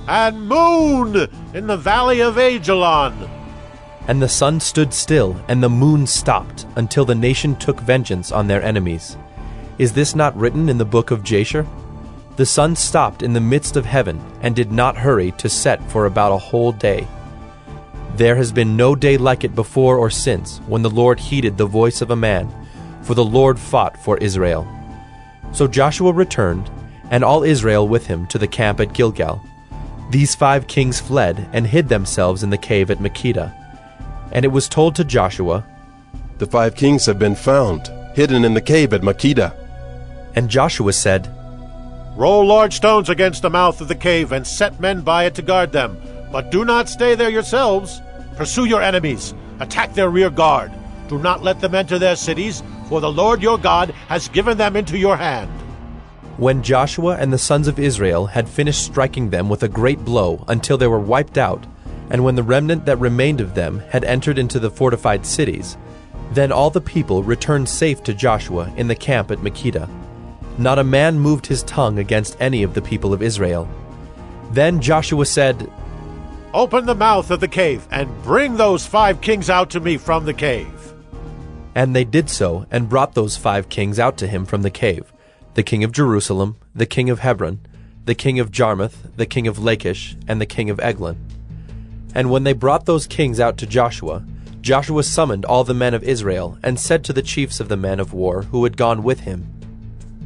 and moon in the valley of Ajalon." And the sun stood still, and the moon stopped, until the nation took vengeance on their enemies. Is this not written in the book of Jasher? The sun stopped in the midst of heaven, and did not hurry to set for about a whole day. There has been no day like it before or since, when the Lord heeded the voice of a man, for the Lord fought for Israel. So Joshua returned, and all Israel with him to the camp at Gilgal. These 5 kings fled and hid themselves in the cave at Makkedah. And it was told to Joshua, "The 5 kings have been found, hidden in the cave at Makkedah." And Joshua said, Roll large stones against the mouth of the cave and set men by it to guard them. But do not stay there yourselves. Pursue your enemies. Attack their rear guard. Do not let them enter their cities, for the Lord your God has given them into your hand. When Joshua and the sons of Israel had finished striking them with a great blow until they were wiped out, and when the remnant that remained of them had entered into the fortified cities, then all the people returned safe to Joshua in the camp at Makkedah. Not a man moved his tongue against any of the people of Israel. Then Joshua said, Open the mouth of the cave, and bring those 5 kings out to me from the cave. And they did so, and brought those 5 kings out to him from the cave, the king of Jerusalem, the king of Hebron, the king of Jarmuth, the king of Lachish, and the king of Eglon. And when they brought those kings out to Joshua, Joshua summoned all the men of Israel, and said to the chiefs of the men of war who had gone with him,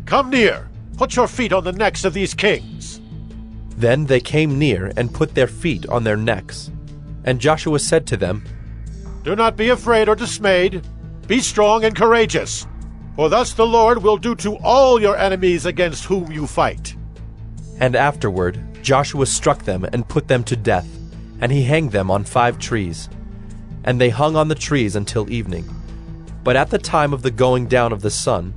Come near, put your feet on the necks of these kings. Then they came near and put their feet on their necks. And Joshua said to them, Do not be afraid or dismayed. Be strong and courageous. For thus the Lord will do to all your enemies against whom you fight. And afterward Joshua struck them and put them to death, and he hanged them on 5 trees. And they hung on the trees until evening. But at the time of the going down of the sun,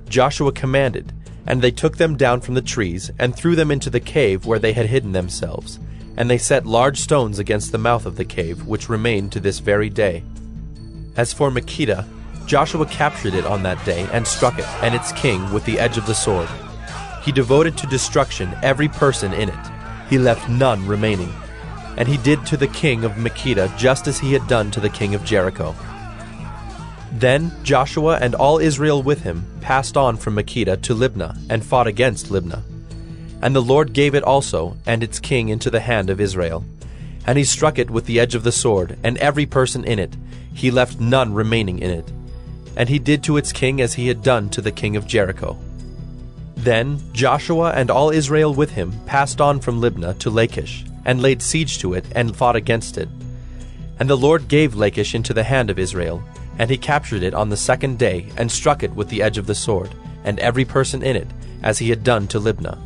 Joshua commanded, and they took them down from the trees, and threw them into the cave where they had hidden themselves. And they set large stones against the mouth of the cave, which remain to this very day. As for Makkedah, Joshua captured it on that day, and struck it, and its king, with the edge of the sword. He devoted to destruction every person in it. He left none remaining. And he did to the king of Makkedah just as he had done to the king of Jericho. Then Joshua and all Israel with him passed on from Makkedah to Libnah, and fought against Libnah. And the Lord gave it also, and its king, into the hand of Israel. And he struck it with the edge of the sword, and every person in it. He left none remaining in it. And he did to its king as he had done to the king of Jericho. Then Joshua and all Israel with him passed on from Libnah to Lachish, and laid siege to it, and fought against it. And the Lord gave Lachish into the hand of Israel, and he captured it on the 2nd day, and struck it with the edge of the sword, and every person in it, as he had done to Libnah.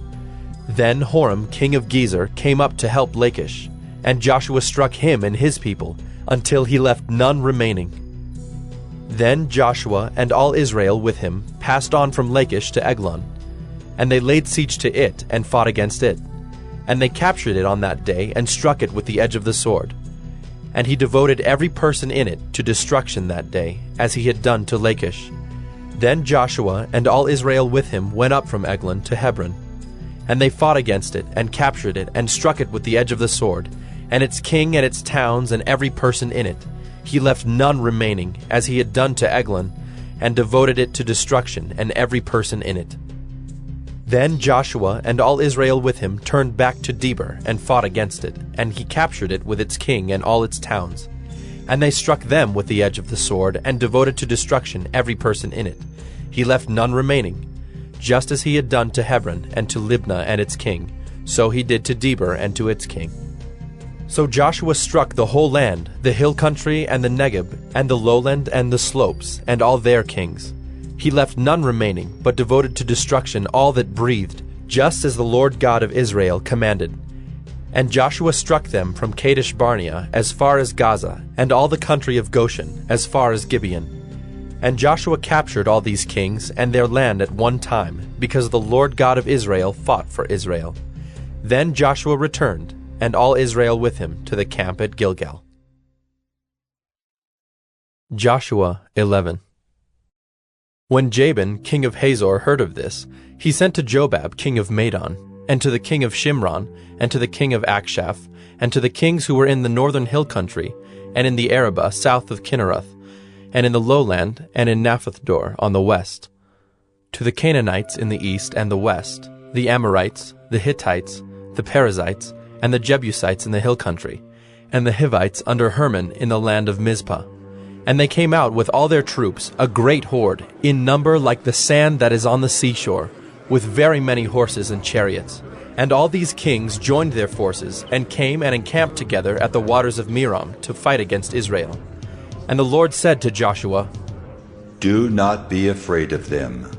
Then Horam king of Gezer came up to help Lachish, and Joshua struck him and his people, until he left none remaining. Then Joshua and all Israel with him passed on from Lachish to Eglon, and they laid siege to it, and fought against it. And they captured it on that day, and struck it with the edge of the sword. And he devoted every person in it to destruction that day, as he had done to Lachish. Then Joshua and all Israel with him went up from Eglon to Hebron. And they fought against it, and captured it, and struck it with the edge of the sword, and its king and its towns and every person in it. He left none remaining, as he had done to Eglon, and devoted it to destruction, and every person in it. Then Joshua and all Israel with him turned back to Debir, and fought against it, and he captured it with its king and all its towns. And they struck them with the edge of the sword, and devoted to destruction every person in it. He left none remaining. Just as he had done to Hebron and to Libnah and its king, so he did to Debir and to its king. So Joshua struck the whole land, the hill country and the Negeb, and the lowland and the slopes, and all their kings. He left none remaining, but devoted to destruction all that breathed, just as the Lord God of Israel commanded. And Joshua struck them from Kadesh Barnea as far as Gaza, and all the country of Goshen as far as Gibeon. And Joshua captured all these kings and their land at one time, because the Lord God of Israel fought for Israel. Then Joshua returned, and all Israel with him, to the camp at Gilgal. Joshua 11. When Jabin, king of Hazor, heard of this, he sent to Jobab, king of Madon, and to the king of Shimron, and to the king of Akshaph, and to the kings who were in the northern hill country, and in the Arabah south of Kinneroth, and in the lowland, and in Naphthdor on the west, to the Canaanites in the east and the west, the Amorites, the Hittites, the Perizzites, and the Jebusites in the hill country, and the Hivites under Hermon in the land of Mizpah. And they came out with all their troops, a great horde, in number like the sand that is on the seashore, with very many horses and chariots. And all these kings joined their forces, and came and encamped together at the waters of Merom to fight against Israel. And the Lord said to Joshua, Do not be afraid of them,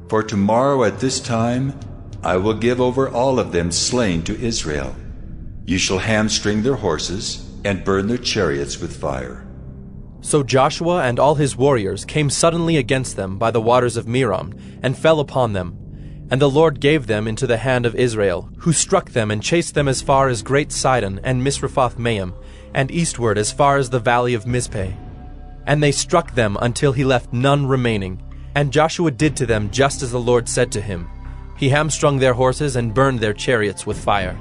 for tomorrow at this time I will give over all of them slain to Israel. You shall hamstring their horses, and burn their chariots with fire. So Joshua and all his warriors came suddenly against them by the waters of Merom, and fell upon them. And the Lord gave them into the hand of Israel, who struck them and chased them as far as Great Sidon and Misrephoth-Maim, and eastward as far as the valley of Mizpeh. And they struck them until he left none remaining. And Joshua did to them just as the Lord said to him. He hamstrung their horses and burned their chariots with fire.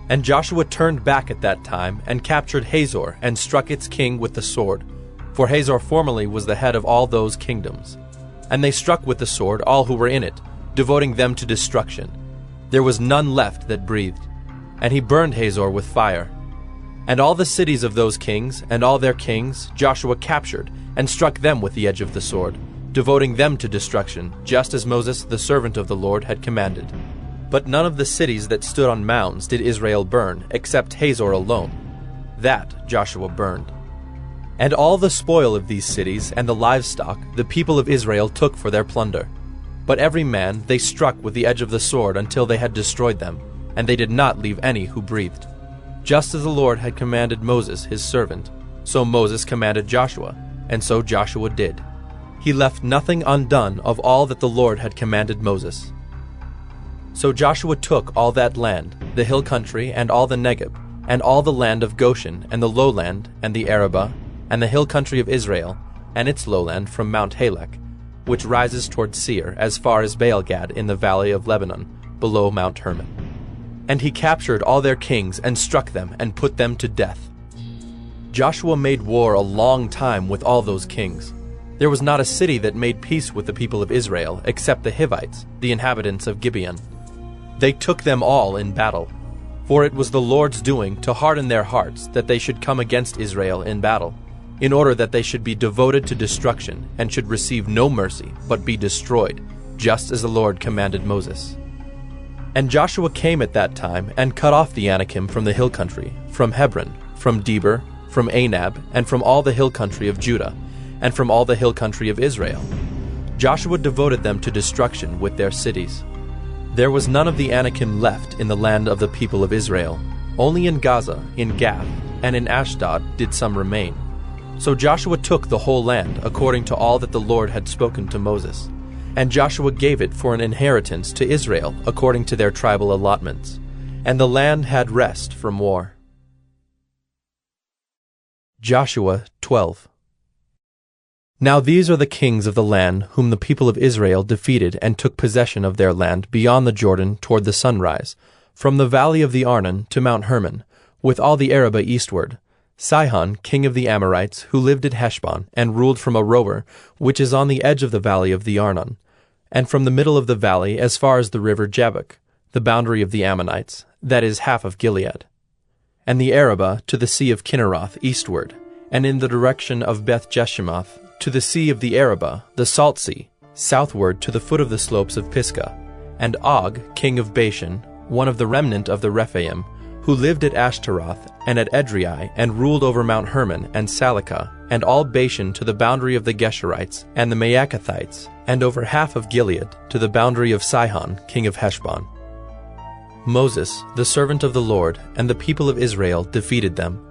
And Joshua turned back at that time, and captured Hazor, and struck its king with the sword. For Hazor formerly was the head of all those kingdoms. And they struck with the sword all who were in it, devoting them to destruction. There was none left that breathed. And he burned Hazor with fire. And all the cities of those kings, and all their kings, Joshua captured, and struck them with the edge of the sword, devoting them to destruction, just as Moses the servant of the Lord had commanded. But none of the cities that stood on mounds did Israel burn, except Hazor alone. That Joshua burned. And all the spoil of these cities and the livestock the people of Israel took for their plunder. But every man they struck with the edge of the sword until they had destroyed them, and they did not leave any who breathed. Just as the Lord had commanded Moses his servant, so Moses commanded Joshua, and so Joshua did. He left nothing undone of all that the Lord had commanded Moses. So Joshua took all that land, the hill country, and all the Negeb, and all the land of Goshen, and the lowland, and the Arabah, and the hill country of Israel, and its lowland from Mount Halak, which rises toward Seir, as far as Baal-gad in the valley of Lebanon, below Mount Hermon. And he captured all their kings, and struck them, and put them to death. Joshua made war a long time with all those kings. There was not a city that made peace with the people of Israel, except the Hivites, the inhabitants of Gibeon. They took them all in battle. For it was the Lord's doing to harden their hearts, that they should come against Israel in battle, in order that they should be devoted to destruction, and should receive no mercy, but be destroyed, just as the Lord commanded Moses. And Joshua came at that time, and cut off the Anakim from the hill country, from Hebron, from Debir, from Anab, and from all the hill country of Judah, and from all the hill country of Israel. Joshua devoted them to destruction with their cities. There was none of the Anakim left in the land of the people of Israel. Only in Gaza, in Gath, and in Ashdod did some remain. So Joshua took the whole land, according to all that the Lord had spoken to Moses. And Joshua gave it for an inheritance to Israel, according to their tribal allotments. And the land had rest from war. Joshua 12. Now these are the kings of the land whom the people of Israel defeated and took possession of their land beyond the Jordan toward the sunrise, from the valley of the Arnon to Mount Hermon, with all the Arabah eastward. Sihon, king of the Amorites, who lived at Heshbon, and ruled from Aroer, which is on the edge of the valley of the Arnon, and from the middle of the valley as far as the river Jabbok, the boundary of the Ammonites, that is half of Gilead. And the Arabah to the sea of Kinneroth eastward, and in the direction of Beth-Jeshimoth, to the sea of the Arabah, the Salt Sea, southward to the foot of the slopes of Pisgah, and Og, king of Bashan, one of the remnant of the Rephaim, who lived at Ashtaroth and at Edrei, and ruled over Mount Hermon and Salecah, and all Bashan to the boundary of the Geshurites and the Maacathites, and over half of Gilead to the boundary of Sihon, king of Heshbon. Moses, the servant of the Lord, and the people of Israel defeated them.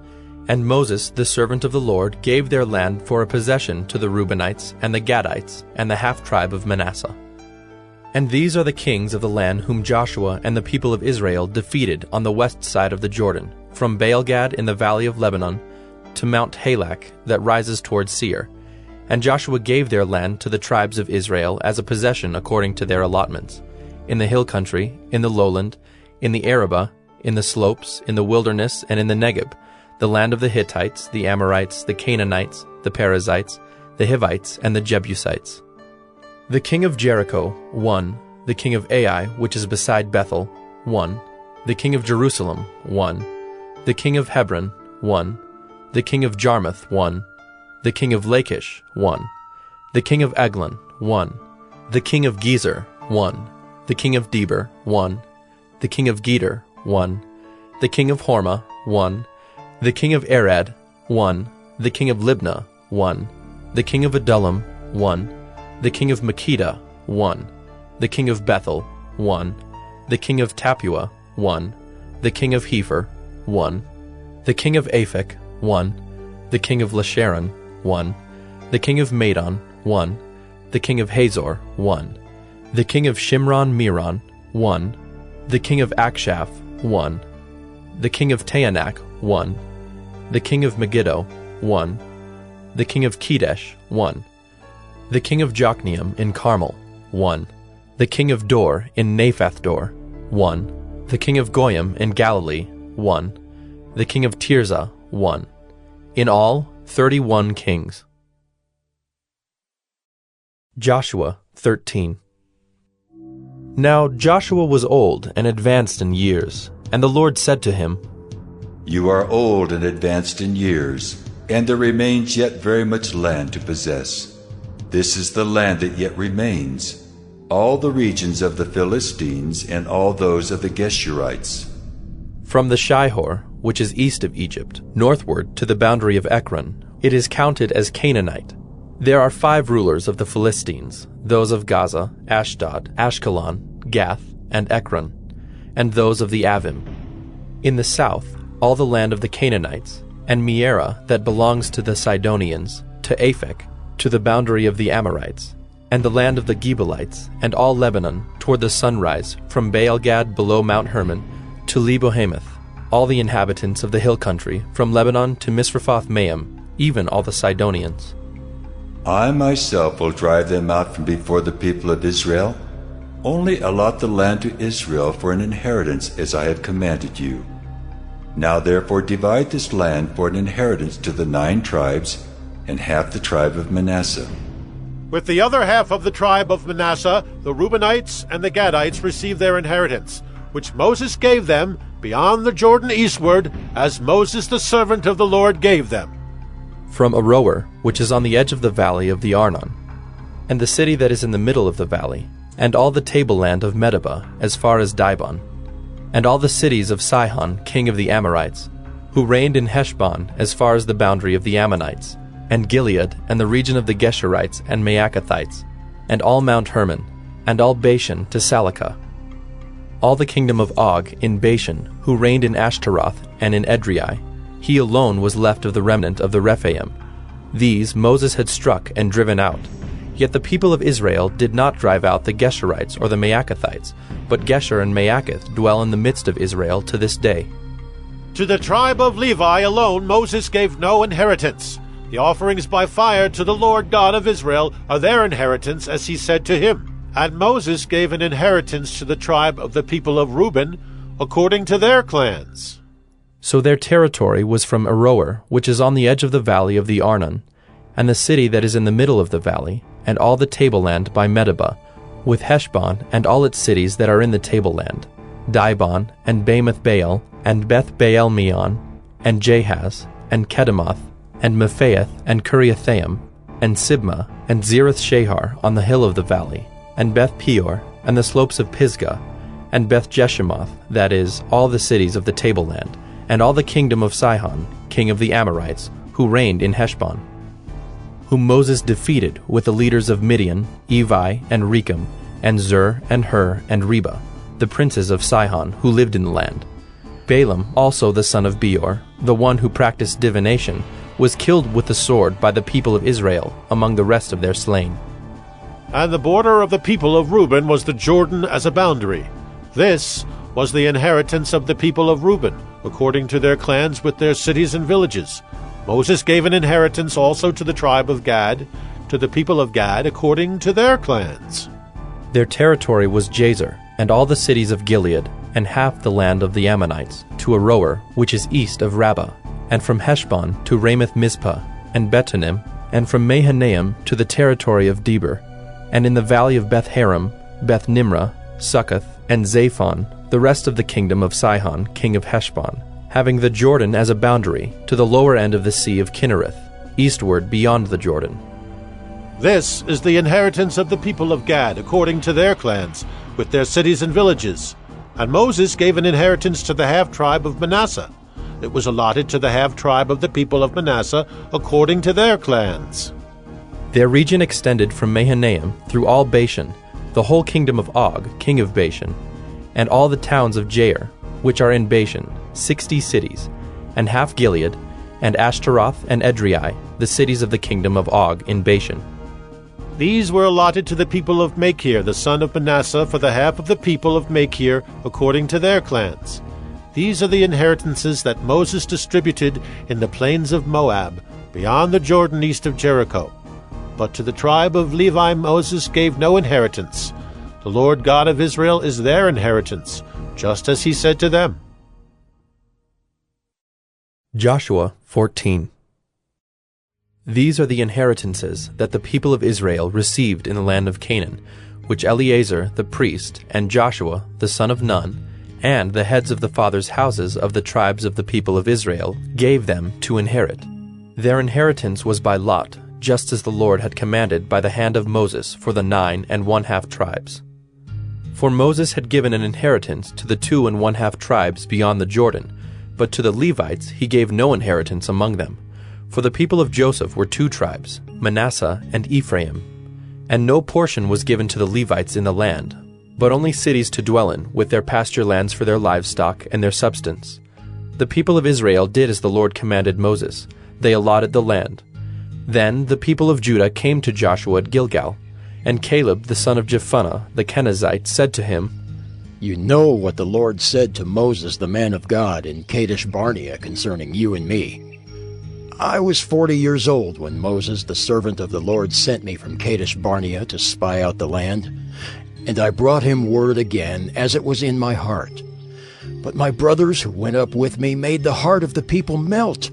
And Moses, the servant of the Lord, gave their land for a possession to the Reubenites, and the Gadites, and the half-tribe of Manasseh. And these are the kings of the land whom Joshua and the people of Israel defeated on the west side of the Jordan, from Baal-gad in the valley of Lebanon to Mount Halak that rises toward Seir. And Joshua gave their land to the tribes of Israel as a possession according to their allotments, in the hill country, in the lowland, in the Arabah, in the slopes, in the wilderness, and in the Negeb, the land of the Hittites, the Amorites, the Canaanites, the Perizzites, the Hivites, and the Jebusites. The king of Jericho, 1. The king of Ai, which is beside Bethel, 1. The king of Jerusalem, 1. The king of Hebron, 1. The king of Jarmuth, 1. The king of Lachish, 1. The king of Eglon, 1. The king of Gezer, 1. the king of Deber, 1, the king of Geder, 1, the king of Hormah, 1, the king of Arad, 1, the king of Libnah, 1, the king of Adullam, 1, the king of Makkedah, 1, the king of Bethel, 1, the king of Tappuah, 1, the king of Hepher, 1, the king of Aphek, 1, the king of Lasharon, 1, the king of Madon, 1, the king of Hazor, 1, the king of Shimron-Meron, 1, the king of Akshaph, 1, the king of Taanach, 1, the king of Megiddo, 1, the king of Kedesh, 1, the king of Jokneam in Carmel, 1, the king of Dor in Naphath-Dor, 1, the king of Goyim in Galilee, 1, the king of Tirzah, 1. In all, 31 kings. Joshua 13. Now Joshua was old and advanced in years, and the Lord said to him, You are old and advanced in years, and there remains yet very much land to possess. This is the land that yet remains, all the regions of the Philistines and all those of the Geshurites. From the Shihor, which is east of Egypt, northward to the boundary of Ekron, it is counted as Canaanite. There are 5 rulers of the Philistines, those of Gaza, Ashdod, Ashkelon, Gath, and Ekron, and those of the Avim. In the south, all the land of the Canaanites, and Mearah that belongs to the Sidonians, to Aphek, to the boundary of the Amorites, and the land of the Gebalites, and all Lebanon, toward the sunrise, from Baal-Gad below Mount Hermon, to Lebo-Hamath, all the inhabitants of the hill country, from Lebanon to Misrephoth-Maim, even all the Sidonians. I myself will drive them out from before the people of Israel. Only allot the land to Israel for an inheritance as I have commanded you. Now therefore divide this land for an inheritance to the 9 tribes and half the tribe of Manasseh. With the other half of the tribe of Manasseh, the Reubenites and the Gadites received their inheritance, which Moses gave them beyond the Jordan eastward, as Moses the servant of the Lord gave them. From Aroer, which is on the edge of the valley of the Arnon, and the city that is in the middle of the valley, and all the tableland of Medeba, as far as Dibon, and all the cities of Sihon, king of the Amorites, who reigned in Heshbon, as far as the boundary of the Ammonites, and Gilead, and the region of the Geshurites and Maacathites, and all Mount Hermon, and all Bashan to Salakah, all the kingdom of Og in Bashan, who reigned in Ashtaroth and in Edrei. He alone was left of the remnant of the Rephaim. These Moses had struck and driven out. Yet the people of Israel did not drive out the Geshurites or the Maacathites, but Gesher and Maacath dwell in the midst of Israel to this day. To the tribe of Levi alone Moses gave no inheritance. The offerings by fire to the Lord God of Israel are their inheritance, as he said to him. And Moses gave an inheritance to the tribe of the people of Reuben, according to their clans. So their territory was from Aroer, which is on the edge of the valley of the Arnon, and the city that is in the middle of the valley, and all the tableland by Medeba, with Heshbon and all its cities that are in the tableland, Dibon, and Bamoth Baal, and Beth Baal Meon, and Jahaz, and Kedemoth, and Mephaath, and Kiriathaim, and Sibmah, and Zereth Shahar on the hill of the valley, and Beth Peor, and the slopes of Pisgah, and Beth Jeshemoth, that is, all the cities of the tableland, and all the kingdom of Sihon, king of the Amorites, who reigned in Heshbon, whom Moses defeated with the leaders of Midian, Evi, and Rechem, and Zur, and Hur, and Reba, the princes of Sihon, who lived in the land. Balaam, also the son of Beor, the one who practiced divination, was killed with the sword by the people of Israel among the rest of their slain. And the border of the people of Reuben was the Jordan as a boundary. This was the inheritance of the people of Reuben, according to their clans with their cities and villages. Moses gave an inheritance also to the tribe of Gad, to the people of Gad according to their clans. Their territory was Jazer, and all the cities of Gilead, and half the land of the Ammonites, to Aroer, which is east of Rabbah, and from Heshbon to Ramoth-Mizpah, and Betonim, and from Mahanaim to the territory of Deber, and in the valley of Beth-Haram, Beth-Nimrah, Succoth, and Zaphon, the rest of the kingdom of Sihon, king of Heshbon, having the Jordan as a boundary to the lower end of the sea of Kinnereth, eastward beyond the Jordan. This is the inheritance of the people of Gad, according to their clans, with their cities and villages. And Moses gave an inheritance to the half-tribe of Manasseh. It was allotted to the half-tribe of the people of Manasseh, according to their clans. Their region extended from Mahanaim through all Bashan, the whole kingdom of Og, king of Bashan, and all the towns of Jair, which are in Bashan, 60 cities, and half Gilead, and Ashtaroth and Edrei, the cities of the kingdom of Og in Bashan. These were allotted to the people of Machir, the son of Manasseh, for the half of the people of Machir, according to their clans. These are the inheritances that Moses distributed in the plains of Moab, beyond the Jordan east of Jericho. But to the tribe of Levi Moses gave no inheritance. The Lord God of Israel is their inheritance, just as he said to them. Joshua 14. These are the inheritances that the people of Israel received in the land of Canaan, which Eleazar the priest, and Joshua the son of Nun, and the heads of the fathers' houses of the tribes of the people of Israel gave them to inherit. Their inheritance was by lot, just as the Lord had commanded by the hand of Moses for the 9 1/2 tribes. For Moses had given an inheritance to the 2 1/2 tribes beyond the Jordan, but to the Levites he gave no inheritance among them. For the people of Joseph were 2 tribes, Manasseh and Ephraim, and no portion was given to the Levites in the land, but only cities to dwell in, with their pasture lands for their livestock and their substance. The people of Israel did as the Lord commanded Moses. They allotted the land. Then the people of Judah came to Joshua at Gilgal, and Caleb the son of Jephunneh the Kenizzite said to him, "You know what the Lord said to Moses the man of God in Kadesh Barnea concerning you and me. I was 40 years old when Moses the servant of the Lord sent me from Kadesh Barnea to spy out the land, and I brought him word again as it was in my heart. But my brothers who went up with me made the heart of the people melt.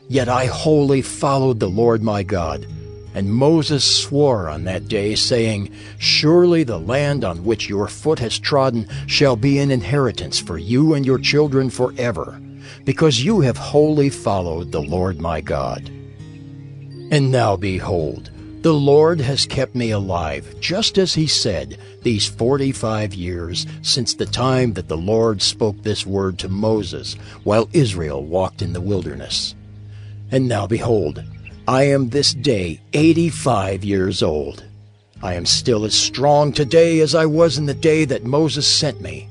Yet I wholly followed the Lord my God. And Moses swore on that day, saying, Surely the land on which your foot has trodden shall be an inheritance for you and your children forever, because you have wholly followed the Lord my God. And now behold, the Lord has kept me alive, just as he said, these 45 years since the time that the Lord spoke this word to Moses, while Israel walked in the wilderness. And now behold, I am this day 85 years old. I am still as strong today as I was in the day that Moses sent me.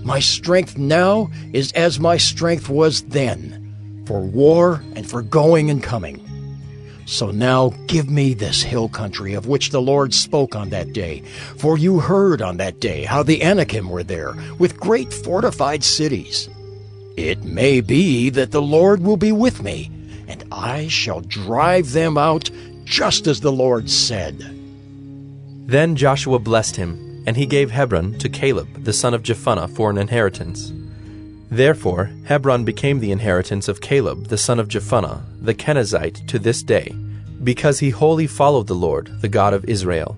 My strength now is as my strength was then, for war and for going and coming. So now give me this hill country of which the Lord spoke on that day, for you heard on that day how the Anakim were there, with great fortified cities. It may be that the Lord will be with me, and I shall drive them out just as the Lord said." Then Joshua blessed him, and he gave Hebron to Caleb the son of Jephunneh for an inheritance. Therefore Hebron became the inheritance of Caleb the son of Jephunneh the Kenizzite to this day, because he wholly followed the Lord, the God of Israel.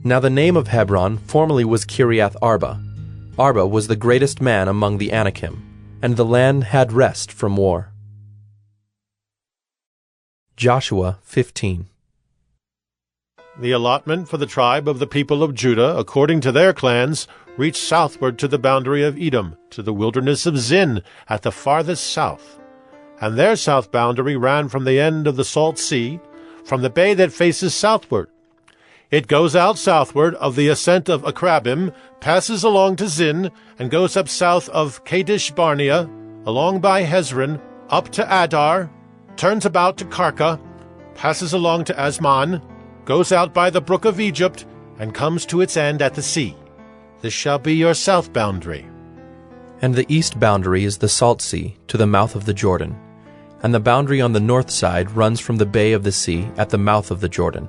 Now the name of Hebron formerly was Kiriath Arba. Arba was the greatest man among the Anakim, and the land had rest from war. Joshua 15. The allotment for the tribe of the people of Judah, according to their clans, reached southward to the boundary of Edom, to the wilderness of Zin, at the farthest south. And their south boundary ran from the end of the Salt Sea, from the bay that faces southward. It goes out southward of the ascent of Akrabim, passes along to Zin, and goes up south of Kadesh Barnea, along by Hezron, up to Adar, turns about to Karka, passes along to Asman, goes out by the brook of Egypt, and comes to its end at the sea. This shall be your south boundary. And the east boundary is the Salt Sea, to the mouth of the Jordan. And the boundary on the north side runs from the bay of the sea at the mouth of the Jordan.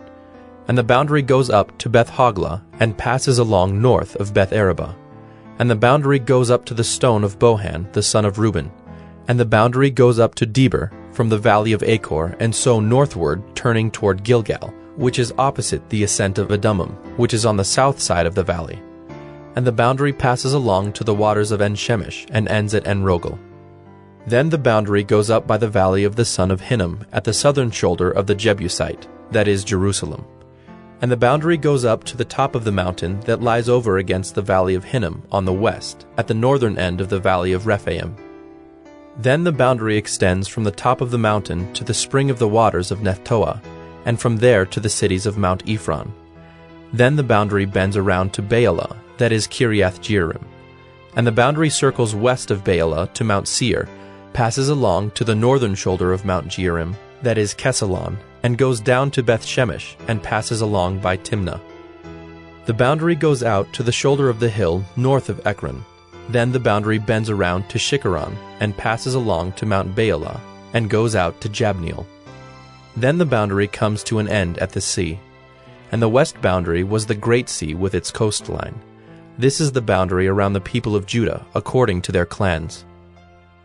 And the boundary goes up to Beth Hoglah, and passes along north of Beth Araba. And the boundary goes up to the stone of Bohan, the son of Reuben. And the boundary goes up to Deber, from the valley of Achor, and so northward, turning toward Gilgal, which is opposite the ascent of Adummim, which is on the south side of the valley. And the boundary passes along to the waters of En-Shemesh, and ends at En-Rogel. Then the boundary goes up by the valley of the son of Hinnom, at the southern shoulder of the Jebusite, that is Jerusalem. And the boundary goes up to the top of the mountain that lies over against the valley of Hinnom on the west, at the northern end of the valley of Rephaim. Then the boundary extends from the top of the mountain to the spring of the waters of Nephtoah, and from there to the cities of Mount Ephron. Then the boundary bends around to Baalah, that is Kiriath Jearim. And the boundary circles west of Baalah to Mount Seir, passes along to the northern shoulder of Mount Jearim, that is Kesalon, and goes down to Beth Shemesh, and passes along by Timnah. The boundary goes out to the shoulder of the hill north of Ekron. Then the boundary bends around to Shikharon, and passes along to Mount Baalah, and goes out to Jabneel. Then the boundary comes to an end at the sea. And the west boundary was the great sea with its coastline. This is the boundary around the people of Judah, according to their clans.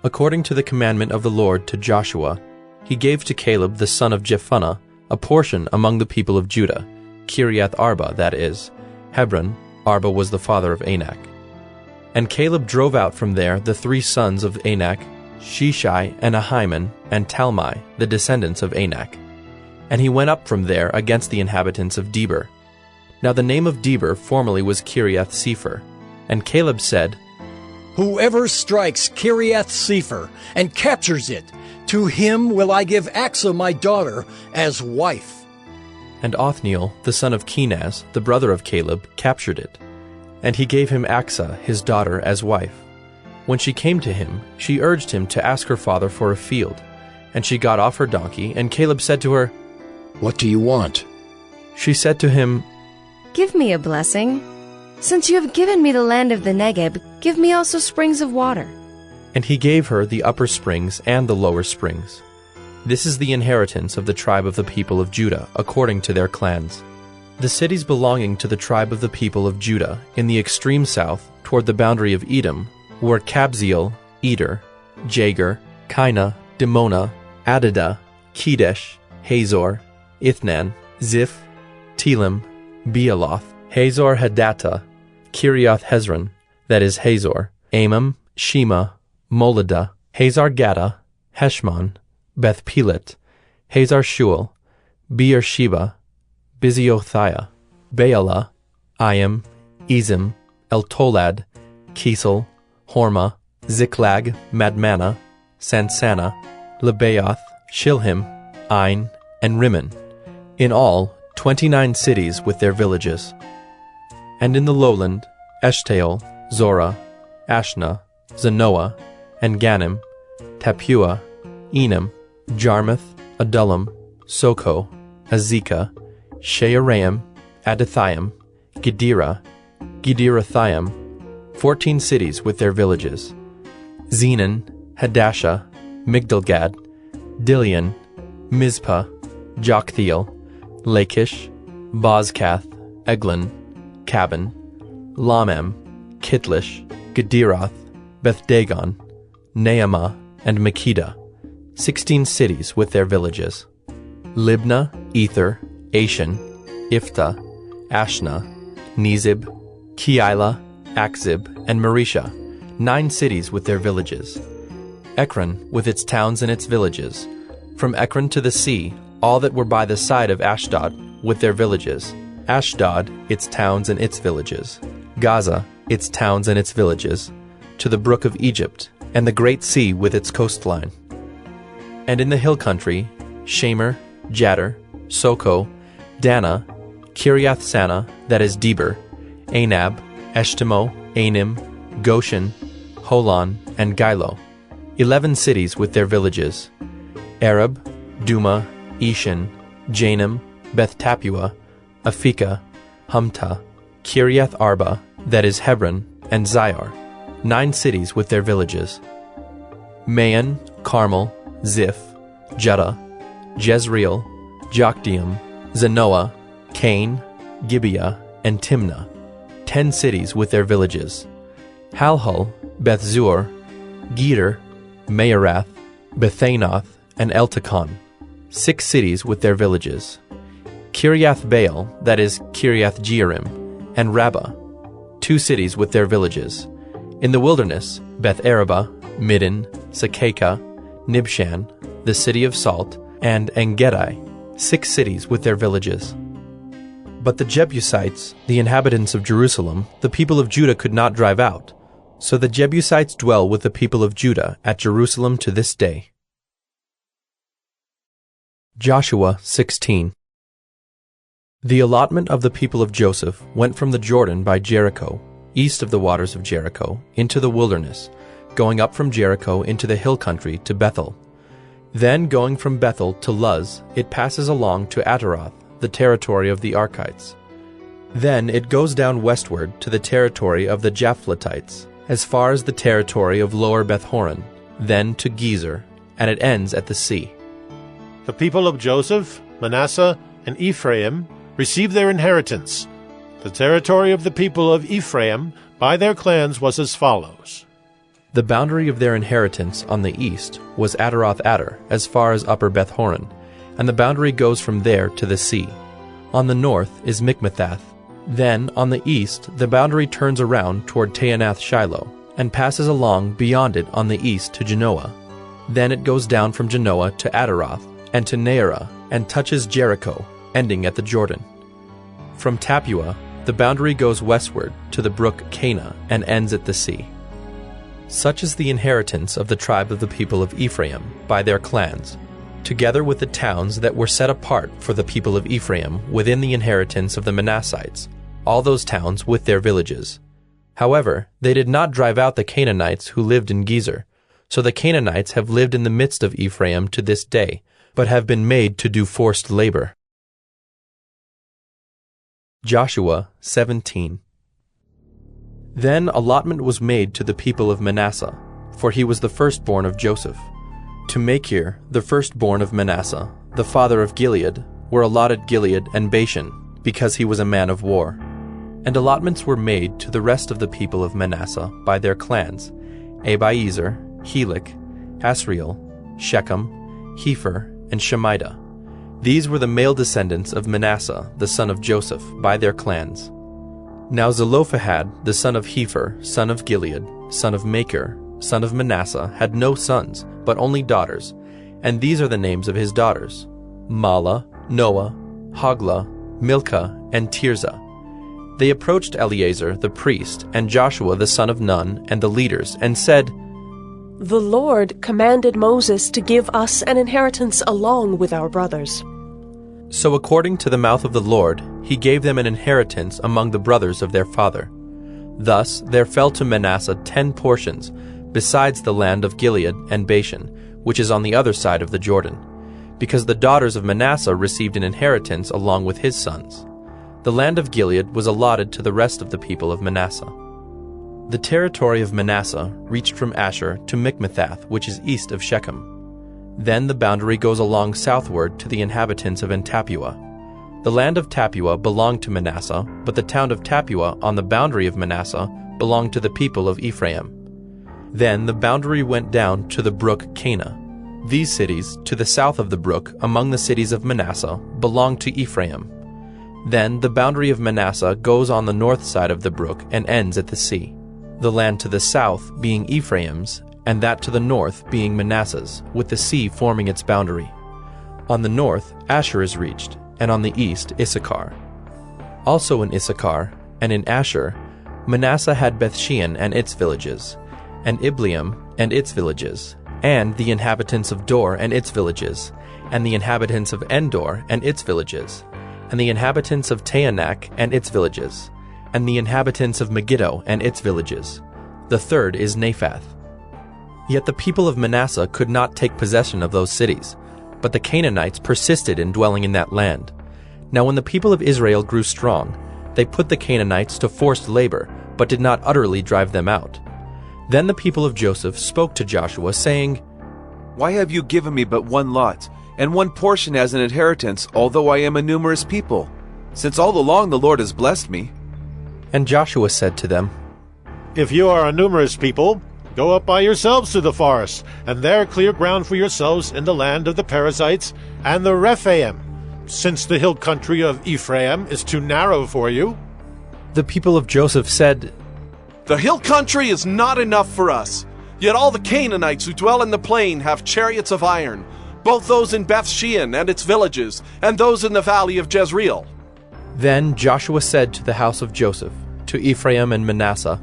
According to the commandment of the Lord to Joshua, he gave to Caleb the son of Jephunneh a portion among the people of Judah, Kiriath Arba, that is, Hebron. Arba was the father of Anak. And Caleb drove out from there the 3 sons of Anak, Sheshai and Ahiman, and Talmai, the descendants of Anak. And he went up from there against the inhabitants of Debir. Now the name of Debir formerly was Kiriath Sepher. And Caleb said, Whoever strikes Kiriath Sepher and captures it, to him will I give Achsah my daughter as wife. And Othniel, the son of Kenaz, the brother of Caleb, captured it. And he gave him Achsah, his daughter, as wife. When she came to him, she urged him to ask her father for a field. And she got off her donkey, and Caleb said to her, What do you want? She said to him, Give me a blessing. Since you have given me the land of the Negeb, give me also springs of water. And he gave her the upper springs and the lower springs. This is the inheritance of the tribe of the people of Judah, according to their clans. The cities belonging to the tribe of the people of Judah in the extreme south, toward the boundary of Edom, were Kabzeel, Eder, Jagur, Kainah, Dimona, Adadah, Kedesh, Hazor, Ithnan, Ziph, Telem, Bealoth, Hazor Hadattah, Kiriath Hezron, that is Hazor, Amam, Shema, Moladah, Hazar Gaddah, Heshmon, Beth Pelet, Hazar Shual, Beersheba, Biziothia, Baalah, Ayim, Ezim, Eltolad, Kisel, Hormah, Ziklag, Madmannah, Sansannah, Lebaoth, Shilhim, Ain, and Rimmon. In all, 29 cities with their villages. And in the lowland, Eshtaol, Zorah, Ashna, Zanoah, and Ganim, Tapua, Enam, Jarmuth, Adullam, Soko, Azekah, Shearaim, Adathaim, Gedera, Gederothaim, 14 cities with their villages. Zenan, Hadashah, Migdalgad, Dilian, Mizpah, Joktheel, Lachish, Bozkath, Eglon, Cabin, Lamam, Kitlish, Gederoth, Beth-Dagon, Naamah, and Makkedah, 16 cities with their villages. Libnah, Ether, Ashan, Iphta, Ashna, Nezib, Keilah, Akzib, and Maresha, 9 cities with their villages. Ekron with its towns and its villages. From Ekron to the sea, all that were by the side of Ashdod with their villages. Ashdod, its towns and its villages. Gaza, its towns and its villages. To the brook of Egypt, and the great sea with its coastline. And in the hill country, Shamer, Jadder, Soko, Dana, Kiriath Sana, that is Debir, Anab, Eshtemo, Anim, Goshen, Holon, and Gilo, 11 cities with their villages. Arab, Duma, Eshan, Janam, Beth Tapua, Aphekah, Humta, Kiriath Arba, that is Hebron, and Zior, 9 cities with their villages. Maon, Carmel, Ziph, Judah, Jezreel, Jokdeam, Zanoah, Cain, Gibeah, and Timnah, 10 cities with their villages. Halhul, Beth-zur, Geder, Maarath, Bethanoth, and Eltekon, 6 cities with their villages. Kiriath Baal, that is Kiriath Jearim, and Rabbah, 2 cities with their villages. In the wilderness, Beth Araba, Middin, Sakeka, Nibshan, the city of salt, and Engedi, 6 cities with their villages. But the Jebusites, the inhabitants of Jerusalem, the people of Judah could not drive out. So the Jebusites dwell with the people of Judah at Jerusalem to this day. Joshua 16. The allotment of the people of Joseph went from the Jordan by Jericho, east of the waters of Jericho, into the wilderness, going up from Jericho into the hill country to Bethel. Then going from Bethel to Luz, it passes along to Ataroth, the territory of the Archites. Then it goes down westward to the territory of the Japhletites, as far as the territory of Lower Beth-horon, then to Gezer, and it ends at the sea. The people of Joseph, Manasseh, and Ephraim received their inheritance. The territory of the people of Ephraim by their clans was as follows. The boundary of their inheritance on the east was Ataroth-Adar, as far as Upper Beth-horon, and the boundary goes from there to the sea. On the north is Mikmethath. Then, on the east, the boundary turns around toward Taanath-Shiloh, and passes along beyond it on the east to Genoa. Then it goes down from Genoa to Ataroth, and to Nearah, and touches Jericho, ending at the Jordan. From Tappuah, the boundary goes westward to the brook Cana, and ends at the sea. Such is the inheritance of the tribe of the people of Ephraim, by their clans, together with the towns that were set apart for the people of Ephraim within the inheritance of the Manassites, all those towns with their villages. However, they did not drive out the Canaanites who lived in Gezer, so the Canaanites have lived in the midst of Ephraim to this day, but have been made to do forced labor. Joshua 17. Then allotment was made to the people of Manasseh, for he was the firstborn of Joseph. To Machir, the firstborn of Manasseh, the father of Gilead, were allotted Gilead and Bashan, because he was a man of war. And allotments were made to the rest of the people of Manasseh by their clans, Abiezer, Helek, Asriel, Shechem, Hepher, and Shemida. These were the male descendants of Manasseh, the son of Joseph, by their clans. Now Zelophehad, the son of Hepher, son of Gilead, son of Machir, son of Manasseh, had no sons, but only daughters, and these are the names of his daughters: Mahlah, Noah, Hoglah, Milcah, and Tirzah. They approached Eleazar the priest, and Joshua the son of Nun, and the leaders, and said, The Lord commanded Moses to give us an inheritance along with our brothers. So according to the mouth of the Lord, he gave them an inheritance among the brothers of their father. Thus there fell to Manasseh 10 portions, besides the land of Gilead and Bashan, which is on the other side of the Jordan, because the daughters of Manasseh received an inheritance along with his sons. The land of Gilead was allotted to the rest of the people of Manasseh. The territory of Manasseh reached from Asher to Mikmethath, which is east of Shechem. Then the boundary goes along southward to the inhabitants of Tappuah. The land of Tappuah belonged to Manasseh, but the town of Tappuah on the boundary of Manasseh belonged to the people of Ephraim. Then the boundary went down to the brook Cana. These cities, to the south of the brook, among the cities of Manasseh, belonged to Ephraim. Then the boundary of Manasseh goes on the north side of the brook and ends at the sea. The land to the south being Ephraim's, and that to the north being Manasseh's, with the sea forming its boundary. On the north, Asher is reached, and on the east, Issachar. Also in Issachar, and in Asher, Manasseh had Bethshean and its villages, and Ibleam and its villages, and the inhabitants of Dor and its villages, and the inhabitants of Endor and its villages, and the inhabitants of Taanach and its villages, and the inhabitants of Megiddo and its villages. The third is Naphath. Yet the people of Manasseh could not take possession of those cities, but the Canaanites persisted in dwelling in that land. Now when the people of Israel grew strong, they put the Canaanites to forced labor, but did not utterly drive them out. Then the people of Joseph spoke to Joshua, saying, Why have you given me but one lot, and one portion as an inheritance, although I am a numerous people? Since all along the Lord has blessed me. And Joshua said to them, If you are a numerous people, go up by yourselves to the forest, and there clear ground for yourselves in the land of the Perizzites and the Rephaim, since the hill country of Ephraim is too narrow for you. The people of Joseph said, The hill country is not enough for us, yet all the Canaanites who dwell in the plain have chariots of iron, both those in Bethshean and its villages, and those in the valley of Jezreel. Then Joshua said to the house of Joseph, to Ephraim and Manasseh,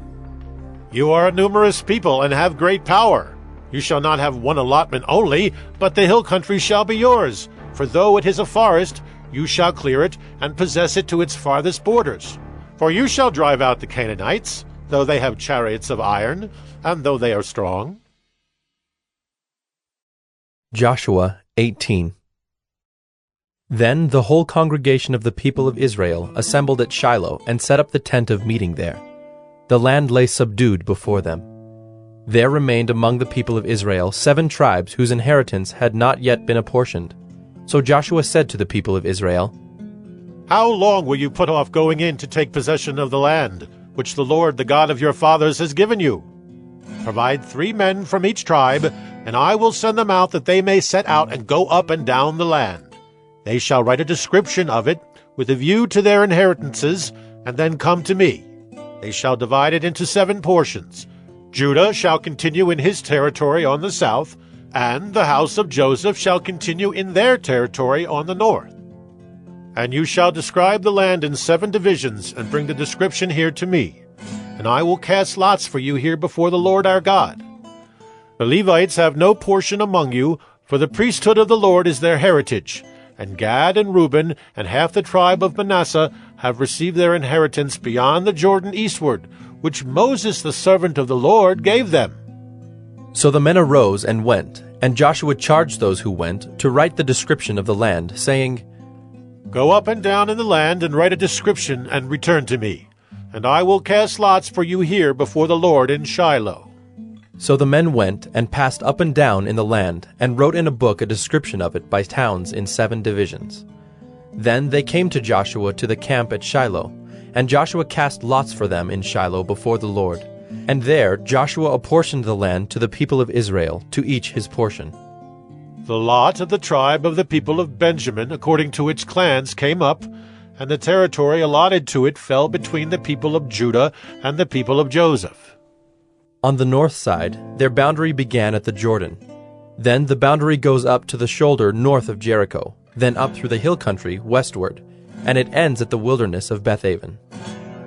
You are a numerous people and have great power. You shall not have one allotment only, but the hill country shall be yours. For though it is a forest, you shall clear it and possess it to its farthest borders. For you shall drive out the Canaanites, though they have chariots of iron, and though they are strong. Joshua 18. Then the whole congregation of the people of Israel assembled at Shiloh and set up the tent of meeting there. The land lay subdued before them. There remained among the people of Israel 7 tribes whose inheritance had not yet been apportioned. So Joshua said to the people of Israel, How long will you put off going in to take possession of the land, which the Lord, the God of your fathers, has given you? Provide 3 men from each tribe, and I will send them out that they may set out and go up and down the land. They shall write a description of it, with a view to their inheritances, and then come to me. They shall divide it into 7 portions. Judah shall continue in his territory on the south, and the house of Joseph shall continue in their territory on the north. And you shall describe the land in 7 divisions, and bring the description here to me. And I will cast lots for you here before the Lord our God. The Levites have no portion among you, for the priesthood of the Lord is their heritage. And Gad and Reuben and half the tribe of Manasseh have received their inheritance beyond the Jordan eastward, which Moses the servant of the Lord gave them. So the men arose and went, and Joshua charged those who went to write the description of the land, saying, Go up and down in the land and write a description and return to me, and I will cast lots for you here before the Lord in Shiloh. So the men went and passed up and down in the land, and wrote in a book a description of it by towns in 7 divisions. Then they came to Joshua to the camp at Shiloh, and Joshua cast lots for them in Shiloh before the Lord. And there Joshua apportioned the land to the people of Israel, to each his portion. The lot of the tribe of the people of Benjamin according to its clans came up, and the territory allotted to it fell between the people of Judah and the people of Joseph. On the north side, their boundary began at the Jordan. Then the boundary goes up to the shoulder north of Jericho, then up through the hill country westward, and it ends at the wilderness of Bethaven.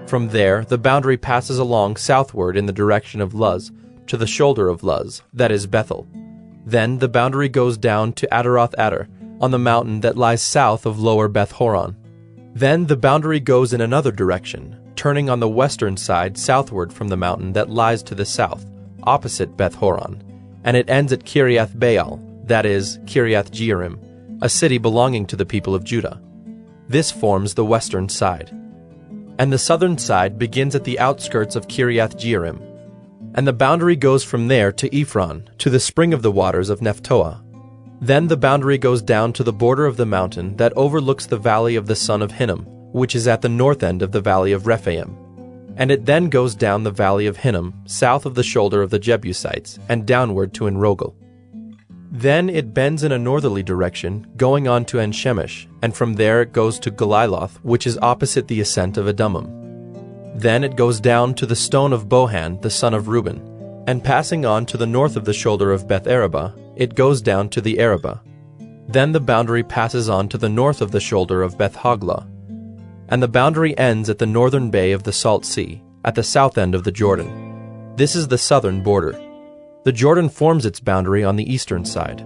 From there, the boundary passes along southward in the direction of Luz, to the shoulder of Luz, that is Bethel. Then the boundary goes down to Adaroth-Adar, on the mountain that lies south of lower Beth-horon. Then the boundary goes in another direction, turning on the western side southward from the mountain that lies to the south, opposite Beth-horon, and it ends at Kiriath-Baal, that is, Kiriath-Jearim, a city belonging to the people of Judah. This forms the western side. And the southern side begins at the outskirts of Kiriath-Jearim, and the boundary goes from there to Ephron, to the spring of the waters of Nephtoah. Then the boundary goes down to the border of the mountain that overlooks the valley of the son of Hinnom, which is at the north end of the valley of Rephaim. And it then goes down the valley of Hinnom, south of the shoulder of the Jebusites, and downward to Enrogel. Then it bends in a northerly direction, going on to En-Shemesh, and from there it goes to Galiloth, which is opposite the ascent of Adummim. Then it goes down to the stone of Bohan, the son of Reuben, and passing on to the north of the shoulder of Beth-Araba, it goes down to the Araba. Then the boundary passes on to the north of the shoulder of Beth-Hoglah, and the boundary ends at the northern bay of the Salt Sea, at the south end of the Jordan. This is the southern border. The Jordan forms its boundary on the eastern side.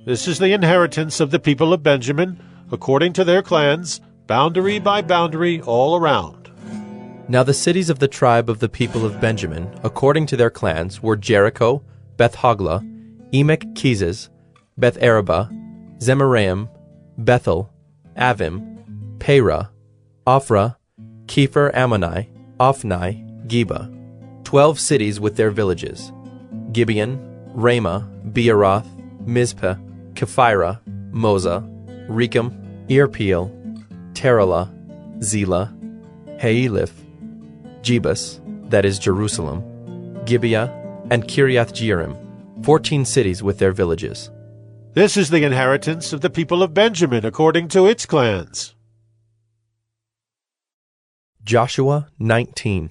This is the inheritance of the people of Benjamin, according to their clans, boundary by boundary all around. Now the cities of the tribe of the people of Benjamin, according to their clans, were Jericho, Beth-Hoglah, Emek-Keziz, Beth-Araba, Zemaraim, Bethel, Avim, Perah, Ophrah, Kepher-Ammoni, Ophni, Geba, 12 cities with their villages, Gibeon, Ramah, Beeroth, Mizpeh, Kephirah, Moza, Rechem, Irpeel, Terah, Zelah, Haeliph, Jebus, that is Jerusalem, Gibeah, and Kiriath-Jearim, 14 cities with their villages. This is the inheritance of the people of Benjamin according to its clans. Joshua 19.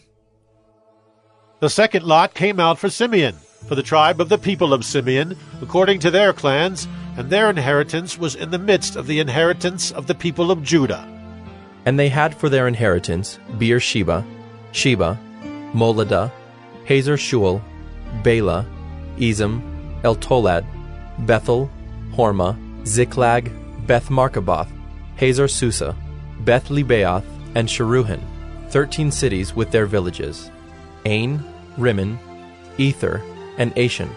The second lot came out for Simeon, for the tribe of the people of Simeon, according to their clans, and their inheritance was in the midst of the inheritance of the people of Judah. And they had for their inheritance Beersheba, Sheba, Moladah, Hazar Shual, Bela, Ezem, Eltolad, Bethel, Hormah, Ziklag, Beth Markaboth, Hazar Susa, Beth Lebaoth, and Sharuhen, 13 cities with their villages, Ain, Rimmon, Ether, and Ashan,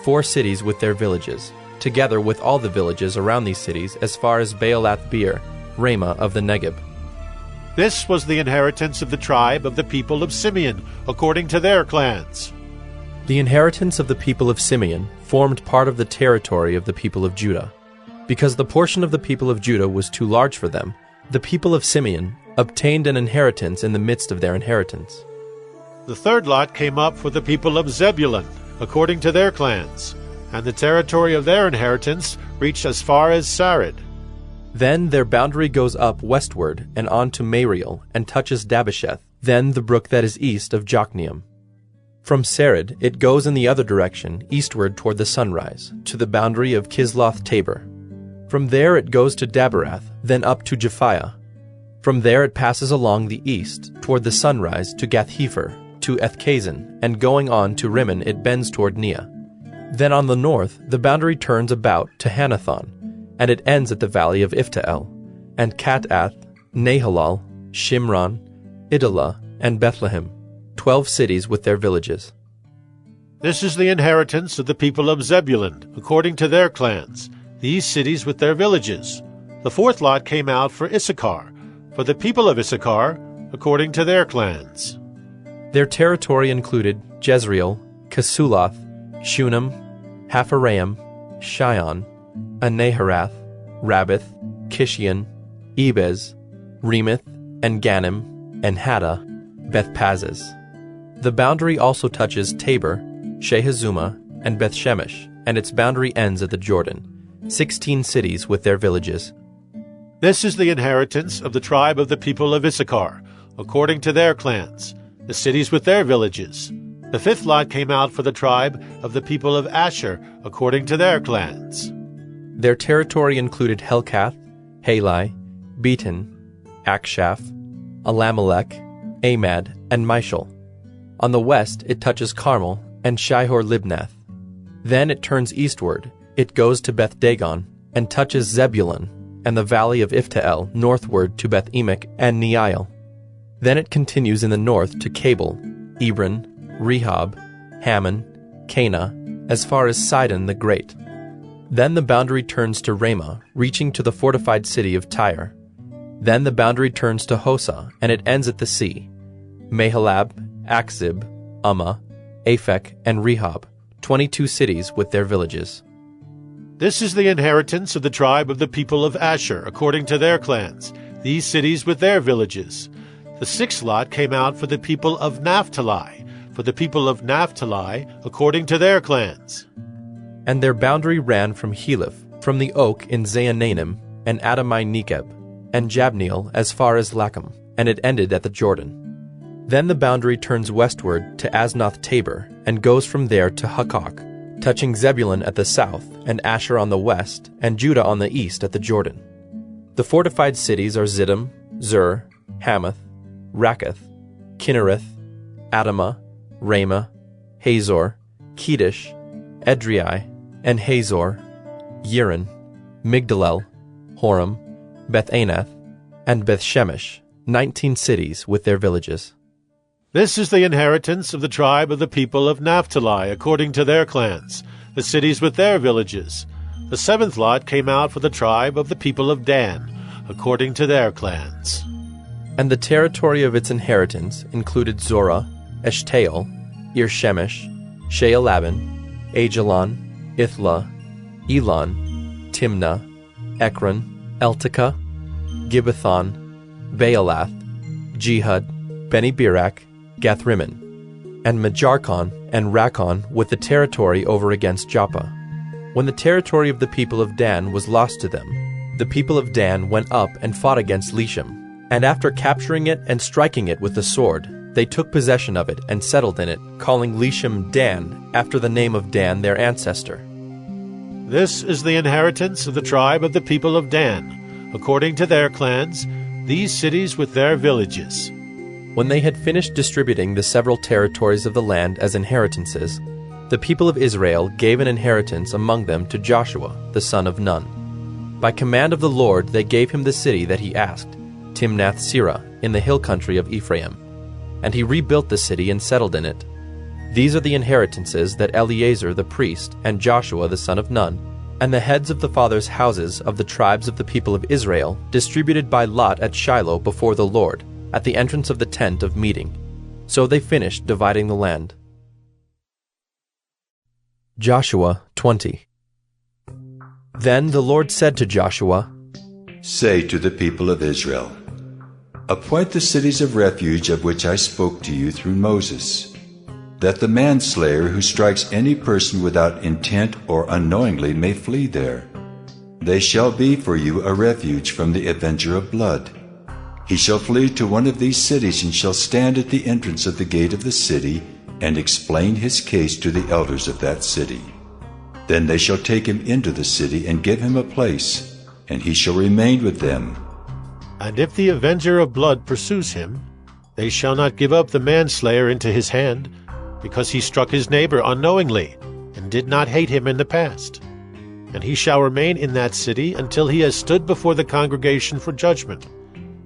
4 cities with their villages, together with all the villages around these cities as far as Baalath Beer, Ramah of the Negeb. This was the inheritance of the tribe of the people of Simeon, according to their clans. The inheritance of the people of Simeon formed part of the territory of the people of Judah. Because the portion of the people of Judah was too large for them, the people of Simeon obtained an inheritance in the midst of their inheritance. The third lot came up for the people of Zebulun, according to their clans, and the territory of their inheritance reached as far as Sarid. Then their boundary goes up westward and on to Mariel and touches Dabbesheth, then the brook that is east of Jokneam. From Sarid it goes in the other direction, eastward toward the sunrise, to the boundary of Kisloth Tabor. From there it goes to Daberath, then up to Japhiah. From there it passes along the east, toward the sunrise, to Gath-Hepher, to Ethkazin, and going on to Rimmon it bends toward Neah. Then on the north the boundary turns about to Hanathon, and it ends at the valley of Iftael, and Katath, Nahalal, Shimron, Idalah, and Bethlehem, 12 cities with their villages. This is the inheritance of the people of Zebulun, according to their clans, these cities with their villages. The fourth lot came out for Issachar, for the people of Issachar, according to their clans. Their territory included Jezreel, Kesuloth, Shunem, Hapharaim, Shion, Anaharath, Rabbith, Kishion, Ebez, Remeth, and Ganim, and Hattah, Bethpazzez. The boundary also touches Tabor, Shehazumah, and Bethshemesh, and its boundary ends at the Jordan, 16 cities with their villages. This is the inheritance of the tribe of the people of Issachar, according to their clans, the cities with their villages. The fifth lot came out for the tribe of the people of Asher, according to their clans. Their territory included Helkath, Halai, Beaton, Akshaph, Alamelech, Amad, and Mishal. On the west it touches Carmel and Shihor-Libnath. Then it turns eastward, it goes to Beth-Dagon, and touches Zebulun, and the valley of Iftael northward to Beth-Emek and Neiel. Then it continues in the north to Cabul, Ebron, Rehob, Hammon, Cana, as far as Sidon the Great. Then the boundary turns to Ramah, reaching to the fortified city of Tyre. Then the boundary turns to Hosah, and it ends at the sea. Mahalab, Akzib, Ummah, Aphek, and Rehob, 22 cities with their villages. This is the inheritance of the tribe of the people of Asher, according to their clans, these cities with their villages. The sixth lot came out for the people of Naphtali, for the people of Naphtali, according to their clans. And their boundary ran from Heleph, from the oak in Zaanannim, and Adami-Nekeb, and Jabneel as far as Lacham, and it ended at the Jordan. Then the boundary turns westward to Asnoth Tabor, and goes from there to Hukkok, touching Zebulun at the south, and Asher on the west, and Judah on the east at the Jordan. The fortified cities are Ziddim, Zur, Hamath, Rakkath, Kinnereth, Adamah, Ramah, Hazor, Kedesh, Edrei, and Hazor, Yiron, Migdalel, Horam, Beth-Anath, and Beth-Shemesh, 19 cities with their villages. This is the inheritance of the tribe of the people of Naphtali, according to their clans, the cities with their villages. The seventh lot came out for the tribe of the people of Dan, according to their clans. And the territory of its inheritance included Zorah, Eshtaol, Ir-Shemesh, Shealabin, Ajalon, Ithla, Elon, Timnah, Ekron, Eltekah, Gibbethon, Baalath, Jehud, Beni-Berak, Gathrimmon, and Majarkon and Rakkon with the territory over against Joppa. When the territory of the people of Dan was lost to them, the people of Dan went up and fought against Leshem, and after capturing it and striking it with the sword, they took possession of it and settled in it, calling Leshem Dan, after the name of Dan their ancestor. This is the inheritance of the tribe of the people of Dan, according to their clans, these cities with their villages. When they had finished distributing the several territories of the land as inheritances, the people of Israel gave an inheritance among them to Joshua, the son of Nun. By command of the Lord they gave him the city that he asked, Timnath-Serah, in the hill country of Ephraim. And he rebuilt the city and settled in it. These are the inheritances that Eleazar the priest and Joshua the son of Nun, and the heads of the fathers' houses of the tribes of the people of Israel distributed by lot at Shiloh before the Lord, at the entrance of the tent of meeting. So they finished dividing the land. Joshua 20. Then the Lord said to Joshua, Say to the people of Israel, Appoint the cities of refuge of which I spoke to you through Moses, that the manslayer who strikes any person without intent or unknowingly may flee there. They shall be for you a refuge from the avenger of blood. He shall flee to one of these cities and shall stand at the entrance of the gate of the city and explain his case to the elders of that city. Then they shall take him into the city and give him a place, and he shall remain with them. And if the avenger of blood pursues him, they shall not give up the manslayer into his hand, because he struck his neighbor unknowingly, and did not hate him in the past. And he shall remain in that city until he has stood before the congregation for judgment,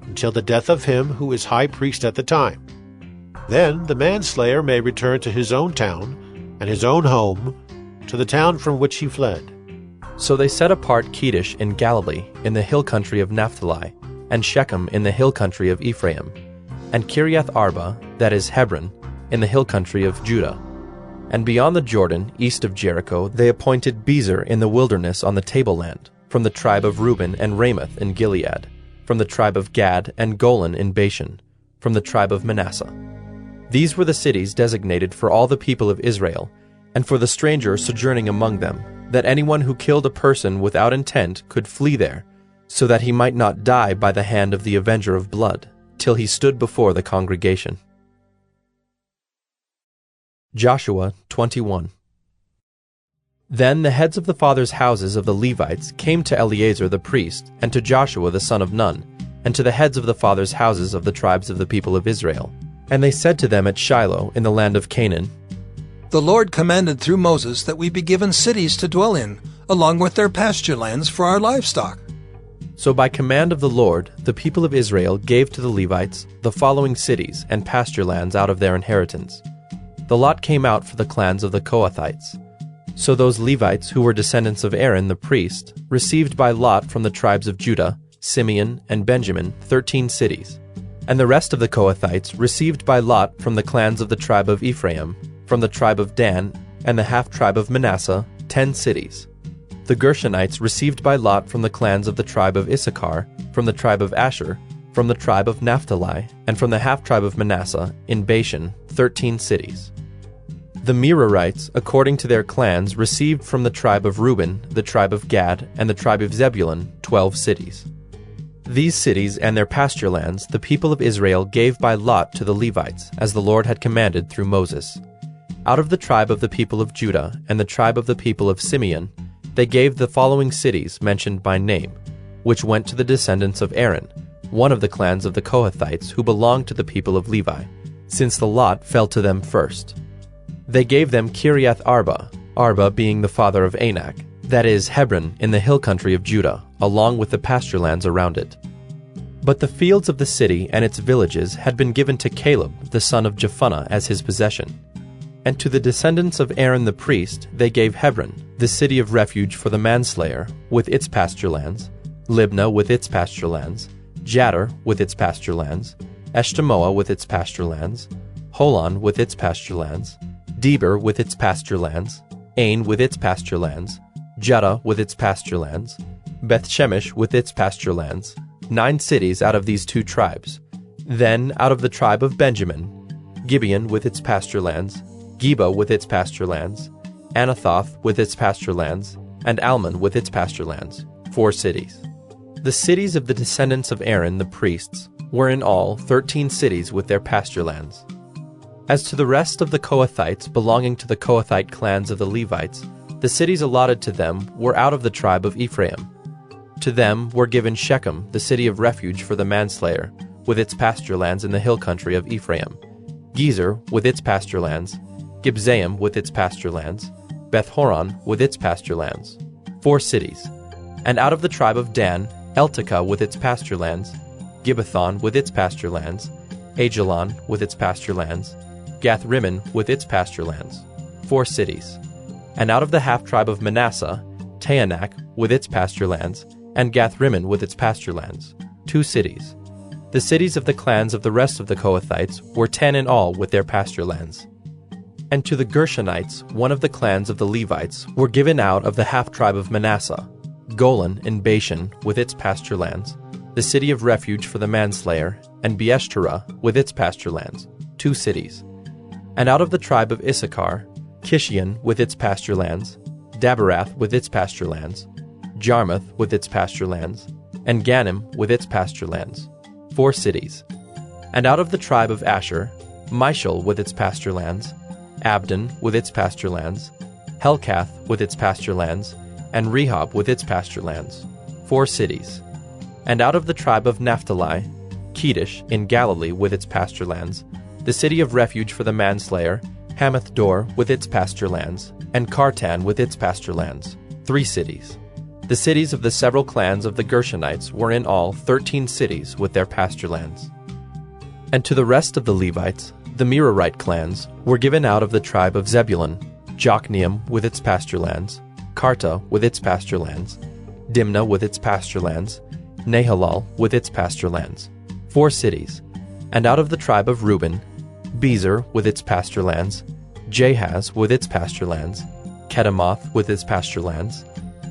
until the death of him who is high priest at the time. Then the manslayer may return to his own town, and his own home, to the town from which he fled. So they set apart Kedesh in Galilee, in the hill country of Naphtali, and Shechem in the hill country of Ephraim, and Kiriath Arba, that is Hebron, in the hill country of Judah. And beyond the Jordan, east of Jericho, they appointed Bezer in the wilderness on the tableland, from the tribe of Reuben, and Ramoth in Gilead, from the tribe of Gad, and Golan in Bashan, from the tribe of Manasseh. These were the cities designated for all the people of Israel, and for the stranger sojourning among them, that anyone who killed a person without intent could flee there, so that he might not die by the hand of the avenger of blood, till he stood before the congregation. Joshua 21. Then the heads of the fathers' houses of the Levites came to Eleazar the priest, and to Joshua the son of Nun, and to the heads of the fathers' houses of the tribes of the people of Israel. And they said to them at Shiloh in the land of Canaan, The Lord commanded through Moses that we be given cities to dwell in, along with their pasture lands for our livestock. So by command of the Lord, the people of Israel gave to the Levites the following cities and pasture lands out of their inheritance. The lot came out for the clans of the Kohathites. So those Levites who were descendants of Aaron the priest received by lot from the tribes of Judah, Simeon, and Benjamin 13 cities. And the rest of the Kohathites received by lot from the clans of the tribe of Ephraim, from the tribe of Dan, and the half-tribe of Manasseh 10 cities. The Gershonites received by lot from the clans of the tribe of Issachar, from the tribe of Asher, from the tribe of Naphtali, and from the half-tribe of Manasseh in Bashan 13 cities. The Merarites, according to their clans, received from the tribe of Reuben, the tribe of Gad, and the tribe of Zebulun 12 cities. These cities and their pasture lands the people of Israel gave by lot to the Levites, as the Lord had commanded through Moses. Out of the tribe of the people of Judah and the tribe of the people of Simeon, they gave the following cities mentioned by name, which went to the descendants of Aaron, one of the clans of the Kohathites who belonged to the people of Levi, since the lot fell to them first. They gave them Kiriath Arba, Arba being the father of Anak, that is, Hebron in the hill country of Judah, along with the pasture lands around it. But the fields of the city and its villages had been given to Caleb, the son of Jephunneh, as his possession. And to the descendants of Aaron the priest they gave Hebron, the city of refuge for the manslayer, with its pasture lands, Libnah with its pasture lands, Jattir with its pasture lands, Eshtemoa with its pasture lands, Holon with its pasture lands, Deber with its pasture lands, Ain with its pasture lands, Judah with its pasture lands, Beth-Shemesh with its pasture lands, 9 cities out of these 2 tribes. Then out of the tribe of Benjamin, Gibeon with its pasture lands, Geba with its pasture lands, Anathoth with its pasture lands, and Almon with its pasture lands, 4 cities. The cities of the descendants of Aaron the priests were in all 13 cities with their pasture lands. As to the rest of the Kohathites belonging to the Kohathite clans of the Levites, the cities allotted to them were out of the tribe of Ephraim. To them were given Shechem, the city of refuge for the manslayer, with its pasture lands in the hill country of Ephraim, Gezer with its pasture lands, Gibzaim with its pasture lands, Beth-horon with its pasture lands, 4 cities. And out of the tribe of Dan, Eltekeh with its pasture lands, Gibbethon with its pasture lands, Ajalon with its pasture lands, Gath-rimmon with its pasture lands, 4 cities. And out of the half-tribe of Manasseh, Taanach with its pasture lands, and Gath-rimmon with its pasture lands, 2 cities. The cities of the clans of the rest of the Kohathites were 10 in all with their pasture lands. And to the Gershonites, one of the clans of the Levites, were given out of the half-tribe of Manasseh, Golan in Bashan with its pasture lands, the city of refuge for the manslayer, and Beeshterah with its pasture lands, 2 cities. And out of the tribe of Issachar, Kishion with its pasture lands, Daberath with its pasture lands, Jarmuth with its pasture lands, and Ganim with its pasture lands, 4 cities. And out of the tribe of Asher, Mishal with its pasture lands, Abdon with its pasture lands, Helkath with its pasture lands, and Rehob with its pasture lands, 4 cities. And out of the tribe of Naphtali, Kedesh in Galilee with its pasture lands, the city of refuge for the manslayer, Hamath-dor with its pasture lands, and Kartan with its pasture lands, 3 cities. The cities of the several clans of the Gershonites were in all 13 cities with their pasture lands. And to the rest of the Levites, the Merarite clans, were given out of the tribe of Zebulun, Jokneam with its pasture lands, Karta with its pasture lands, Dimnah with its pasture lands, Nahalal with its pasture lands, 4 cities. And out of the tribe of Reuben, Bezer with its pasture lands, Jahaz with its pasture lands, Kedemoth with its pasture lands,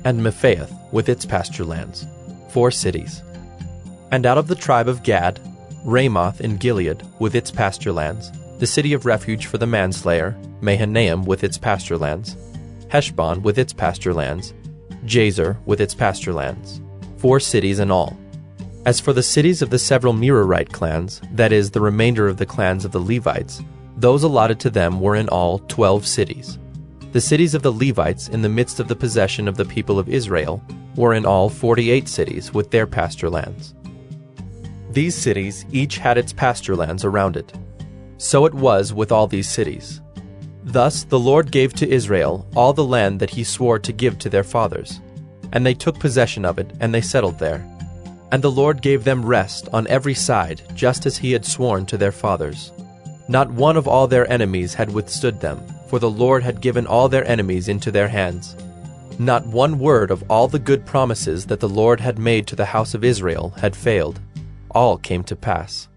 and Mephaath with its pasture lands, 4 cities. And out of the tribe of Gad, Ramoth in Gilead with its pasture lands, the city of refuge for the manslayer, Mahanaim with its pasture lands, Heshbon with its pasture lands, Jazer with its pasture lands, 4 cities in all. As for the cities of the several Merarite clans, that is, the remainder of the clans of the Levites, those allotted to them were in all 12 cities. The cities of the Levites in the midst of the possession of the people of Israel were in all 48 cities with their pasture lands. These cities each had its pasture lands around it. So it was with all these cities. Thus the Lord gave to Israel all the land that he swore to give to their fathers, and they took possession of it, and they settled there. And the Lord gave them rest on every side, just as he had sworn to their fathers. Not one of all their enemies had withstood them, for the Lord had given all their enemies into their hands. Not one word of all the good promises that the Lord had made to the house of Israel had failed. All came to pass.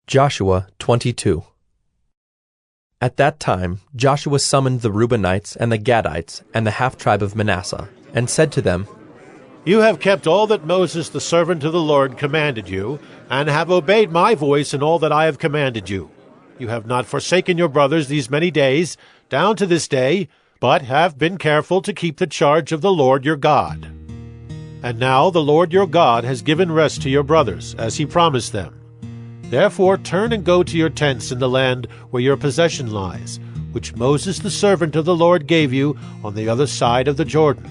Joshua 22. At that time Joshua summoned the Reubenites and the Gadites and the half-tribe of Manasseh, and said to them, You have kept all that Moses the servant of the Lord commanded you, and have obeyed my voice in all that I have commanded you. You have not forsaken your brothers these many days, down to this day, but have been careful to keep the charge of the Lord your God. And now the Lord your God has given rest to your brothers, as he promised them. Therefore turn and go to your tents in the land where your possession lies, which Moses the servant of the Lord gave you on the other side of the Jordan.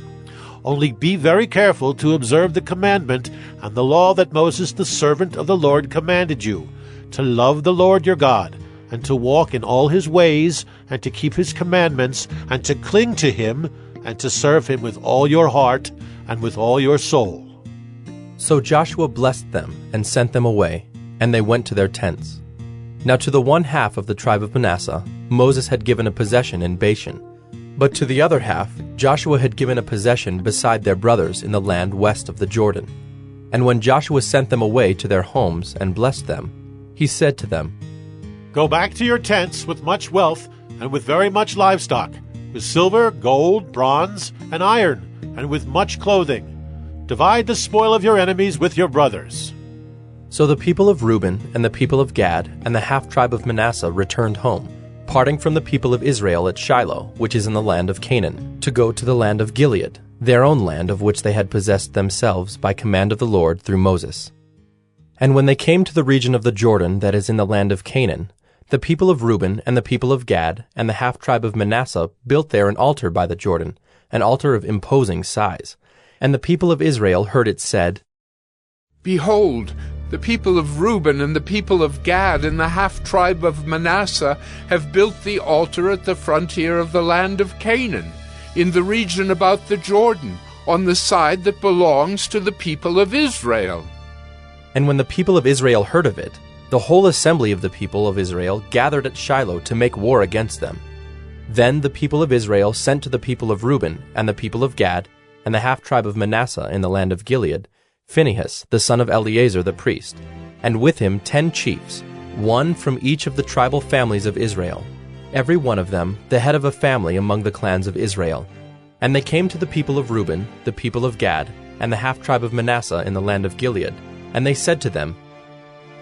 Only be very careful to observe the commandment and the law that Moses the servant of the Lord commanded you, to love the Lord your God, and to walk in all his ways, and to keep his commandments, and to cling to him, and to serve him with all your heart and with all your soul. So Joshua blessed them and sent them away, and they went to their tents. Now to the one half of the tribe of Manasseh Moses had given a possession in Bashan, but to the other half Joshua had given a possession beside their brothers in the land west of the Jordan. And when Joshua sent them away to their homes and blessed them, he said to them, Go back to your tents with much wealth and with very much livestock, with silver, gold, bronze, and iron, and with much clothing. Divide the spoil of your enemies with your brothers. So the people of Reuben and the people of Gad and the half-tribe of Manasseh returned home, parting from the people of Israel at Shiloh, which is in the land of Canaan, to go to the land of Gilead, their own land of which they had possessed themselves by command of the Lord through Moses. And when they came to the region of the Jordan that is in the land of Canaan, the people of Reuben and the people of Gad and the half-tribe of Manasseh built there an altar by the Jordan, an altar of imposing size. And the people of Israel heard it said, Behold, the people of Reuben and the people of Gad and the half-tribe of Manasseh have built the altar at the frontier of the land of Canaan, in the region about the Jordan, on the side that belongs to the people of Israel. And when the people of Israel heard of it, the whole assembly of the people of Israel gathered at Shiloh to make war against them. Then the people of Israel sent to the people of Reuben and the people of Gad and the half-tribe of Manasseh in the land of Gilead Phinehas, the son of Eleazar the priest, and with him 10 chiefs, one from each of the tribal families of Israel, every one of them the head of a family among the clans of Israel. And they came to the people of Reuben, the people of Gad, and the half-tribe of Manasseh in the land of Gilead, and they said to them,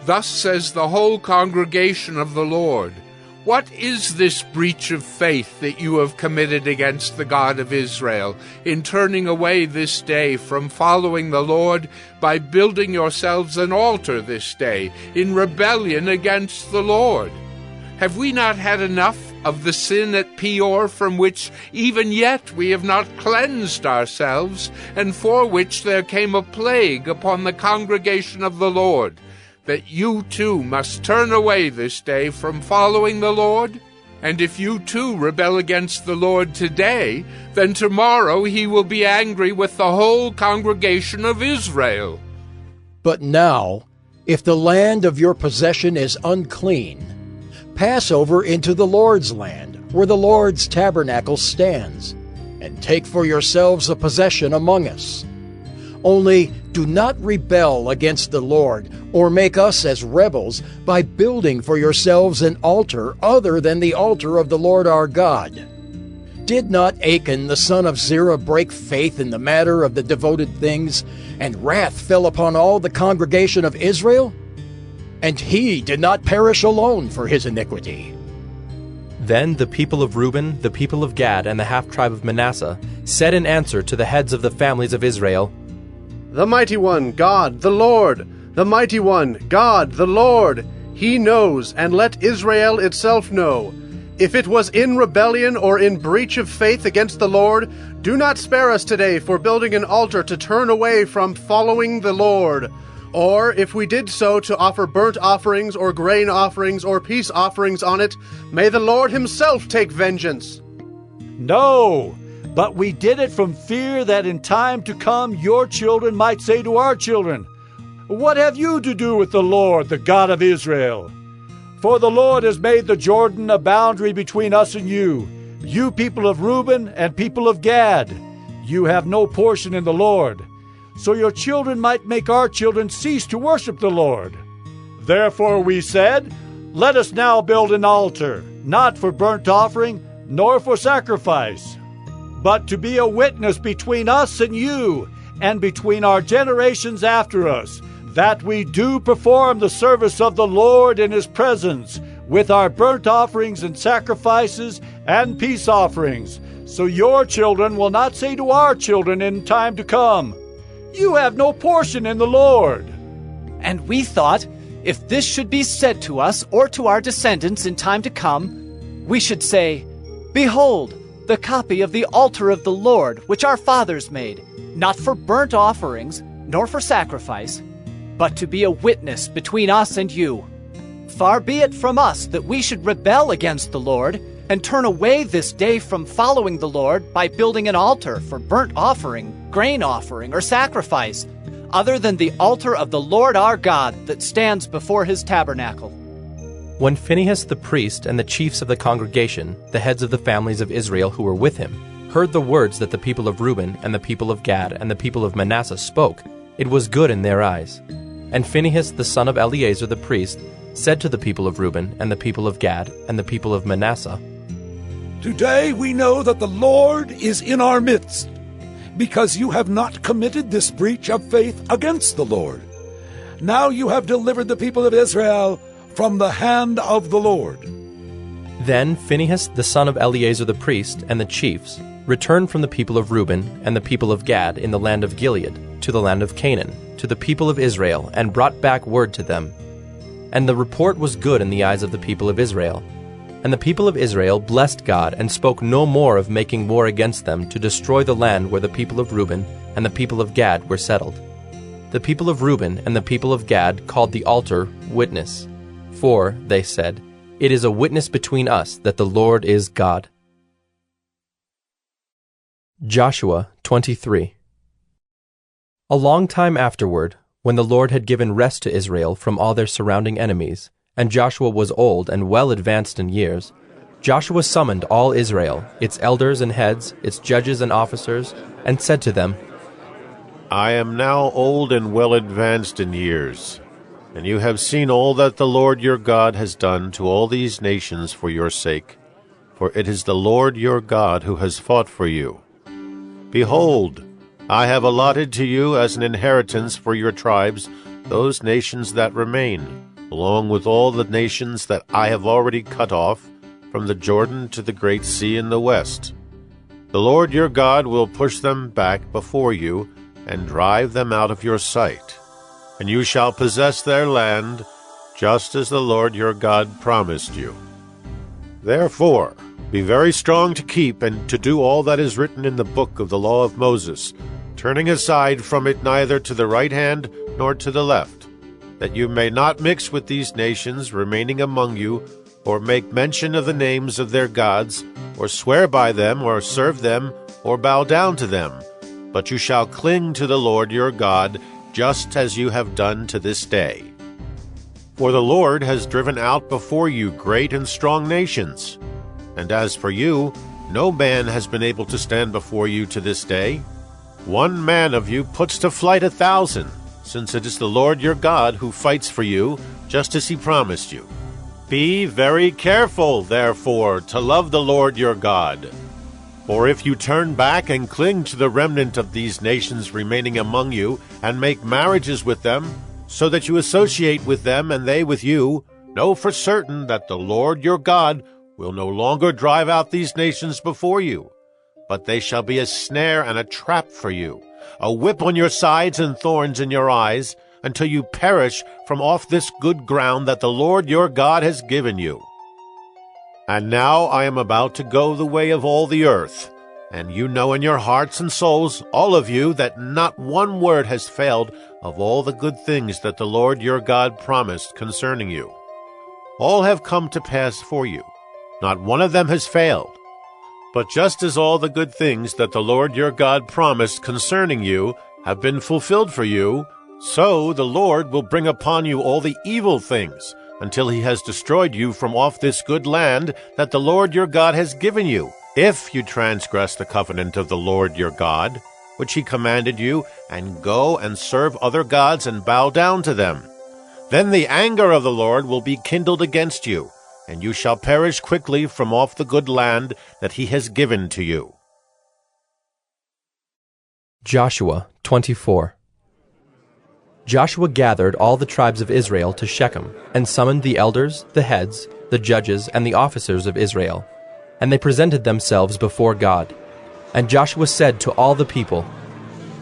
Thus says the whole congregation of the Lord, What is this breach of faith that you have committed against the God of Israel, in turning away this day from following the Lord by building yourselves an altar this day, in rebellion against the Lord? Have we not had enough of the sin at Peor, from which even yet we have not cleansed ourselves, and for which there came a plague upon the congregation of the Lord, that you too must turn away this day from following the Lord? And if you too rebel against the Lord today, then tomorrow he will be angry with the whole congregation of Israel. But now, if the land of your possession is unclean, pass over into the Lord's land, where the Lord's tabernacle stands, and take for yourselves a possession among us. Only do not rebel against the Lord, or make us as rebels, by building for yourselves an altar other than the altar of the Lord our God. Did not Achan the son of Zerah break faith in the matter of the devoted things, and wrath fell upon all the congregation of Israel? And he did not perish alone for his iniquity. Then the people of Reuben, the people of Gad, and the half-tribe of Manasseh said in answer to the heads of the families of Israel, The mighty one, God, the Lord, the mighty one, God, the Lord, he knows, and let Israel itself know. If it was in rebellion or in breach of faith against the Lord, do not spare us today for building an altar to turn away from following the Lord. Or, if we did so to offer burnt offerings or grain offerings or peace offerings on it, may the Lord himself take vengeance. No, but we did it from fear that in time to come your children might say to our children, What have you to do with the Lord, the God of Israel? For the Lord has made the Jordan a boundary between us and you people of Reuben and people of Gad. You have no portion in the Lord. So your children might make our children cease to worship the Lord. Therefore we said, Let us now build an altar, not for burnt offering, nor for sacrifice, but to be a witness between us and you, and between our generations after us, that we do perform the service of the Lord in his presence, with our burnt offerings and sacrifices and peace offerings, so your children will not say to our children in time to come, You have no portion in the Lord. And we thought, if this should be said to us or to our descendants in time to come, we should say, Behold, the copy of the altar of the Lord, which our fathers made, not for burnt offerings, nor for sacrifice, but to be a witness between us and you. Far be it from us that we should rebel against the Lord, and turn away this day from following the Lord by building an altar for burnt offering, grain offering, or sacrifice, other than the altar of the Lord our God that stands before his tabernacle. When Phinehas the priest and the chiefs of the congregation, the heads of the families of Israel who were with him, heard the words that the people of Reuben and the people of Gad and the people of Manasseh spoke, it was good in their eyes. And Phinehas the son of Eleazar the priest said to the people of Reuben and the people of Gad and the people of Manasseh, Today we know that the Lord is in our midst, because you have not committed this breach of faith against the Lord. Now you have delivered the people of Israel from the hand of the Lord. Then Phinehas the son of Eleazar the priest and the chiefs returned from the people of Reuben and the people of Gad in the land of Gilead to the land of Canaan, to the people of Israel, and brought back word to them. And the report was good in the eyes of the people of Israel. And the people of Israel blessed God and spoke no more of making war against them to destroy the land where the people of Reuben and the people of Gad were settled. The people of Reuben and the people of Gad called the altar Witness. For, they said, it is a witness between us that the Lord is God. Joshua 23. A long time afterward, when the Lord had given rest to Israel from all their surrounding enemies, and Joshua was old and well advanced in years, Joshua summoned all Israel, its elders and heads, its judges and officers, and said to them, I am now old and well advanced in years, and you have seen all that the Lord your God has done to all these nations for your sake, for it is the Lord your God who has fought for you. Behold, I have allotted to you as an inheritance for your tribes those nations that remain, along with all the nations that I have already cut off, from the Jordan to the great sea in the west. The Lord your God will push them back before you and drive them out of your sight, and you shall possess their land, just as the Lord your God promised you. Therefore, be very strong to keep and to do all that is written in the book of the law of Moses, turning aside from it neither to the right hand nor to the left, that you may not mix with these nations remaining among you, or make mention of the names of their gods, or swear by them, or serve them, or bow down to them. But you shall cling to the Lord your God, just as you have done to this day. For the Lord has driven out before you great and strong nations. And as for you, no man has been able to stand before you to this day. One man of you puts to flight 1,000, since it is the Lord your God who fights for you, just as he promised you. Be very careful, therefore, to love the Lord your God. For if you turn back and cling to the remnant of these nations remaining among you, and make marriages with them, so that you associate with them and they with you, know for certain that the Lord your God will no longer drive out these nations before you, but they shall be a snare and a trap for you, a whip on your sides and thorns in your eyes, until you perish from off this good ground that the Lord your God has given you. And now I am about to go the way of all the earth, and you know in your hearts and souls, all of you, that not one word has failed of all the good things that the Lord your God promised concerning you. All have come to pass for you. Not one of them has failed. But just as all the good things that the Lord your God promised concerning you have been fulfilled for you, so the Lord will bring upon you all the evil things, until he has destroyed you from off this good land that the Lord your God has given you, if you transgress the covenant of the Lord your God, which he commanded you, and go and serve other gods and bow down to them. Then the anger of the Lord will be kindled against you, and you shall perish quickly from off the good land that he has given to you. Joshua 24. Joshua gathered all the tribes of Israel to Shechem, and summoned the elders, the heads, the judges, and the officers of Israel. And they presented themselves before God. And Joshua said to all the people,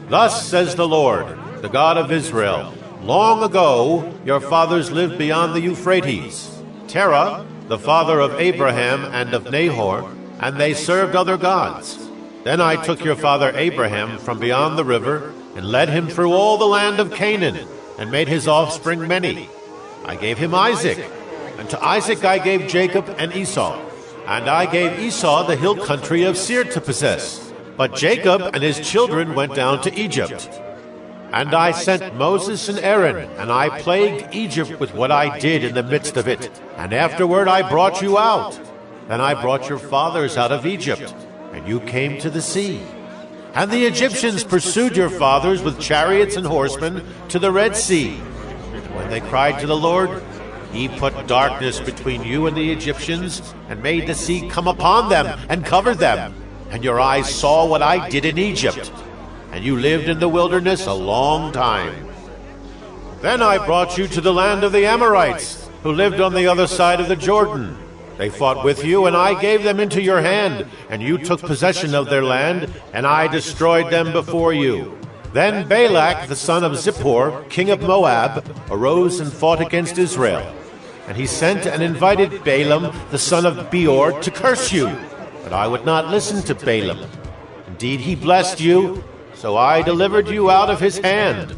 Thus says the Lord, the God of Israel, long ago your fathers lived beyond the Euphrates, Terah, the father of Abraham and of Nahor, and they served other gods. Then I took your father Abraham from beyond the river, and led him through all the land of Canaan, and made his offspring many. I gave him Isaac, and to Isaac I gave Jacob and Esau. And I gave Esau the hill country of Seir to possess. But Jacob and his children went down to Egypt. And I sent Moses and Aaron, and I plagued Egypt with what I did in the midst of it. And afterward I brought you out. Then I brought your fathers out of Egypt, and you came to the sea. And the Egyptians pursued your fathers with chariots and horsemen to the Red Sea. And when they cried to the Lord, he put darkness between you and the Egyptians, and made the sea come upon them and covered them. And your eyes saw what I did in Egypt. And you lived in the wilderness a long time. Then I brought you to the land of the Amorites, who lived on the other side of the Jordan. They fought with you, and I gave them into your hand, and you took possession of their land, and I destroyed them before you. Then Balak, the son of Zippor, king of Moab, arose and fought against Israel. And he sent and invited Balaam, the son of Beor, to curse you. But I would not listen to Balaam. Indeed, he blessed you, so I delivered you out of his hand.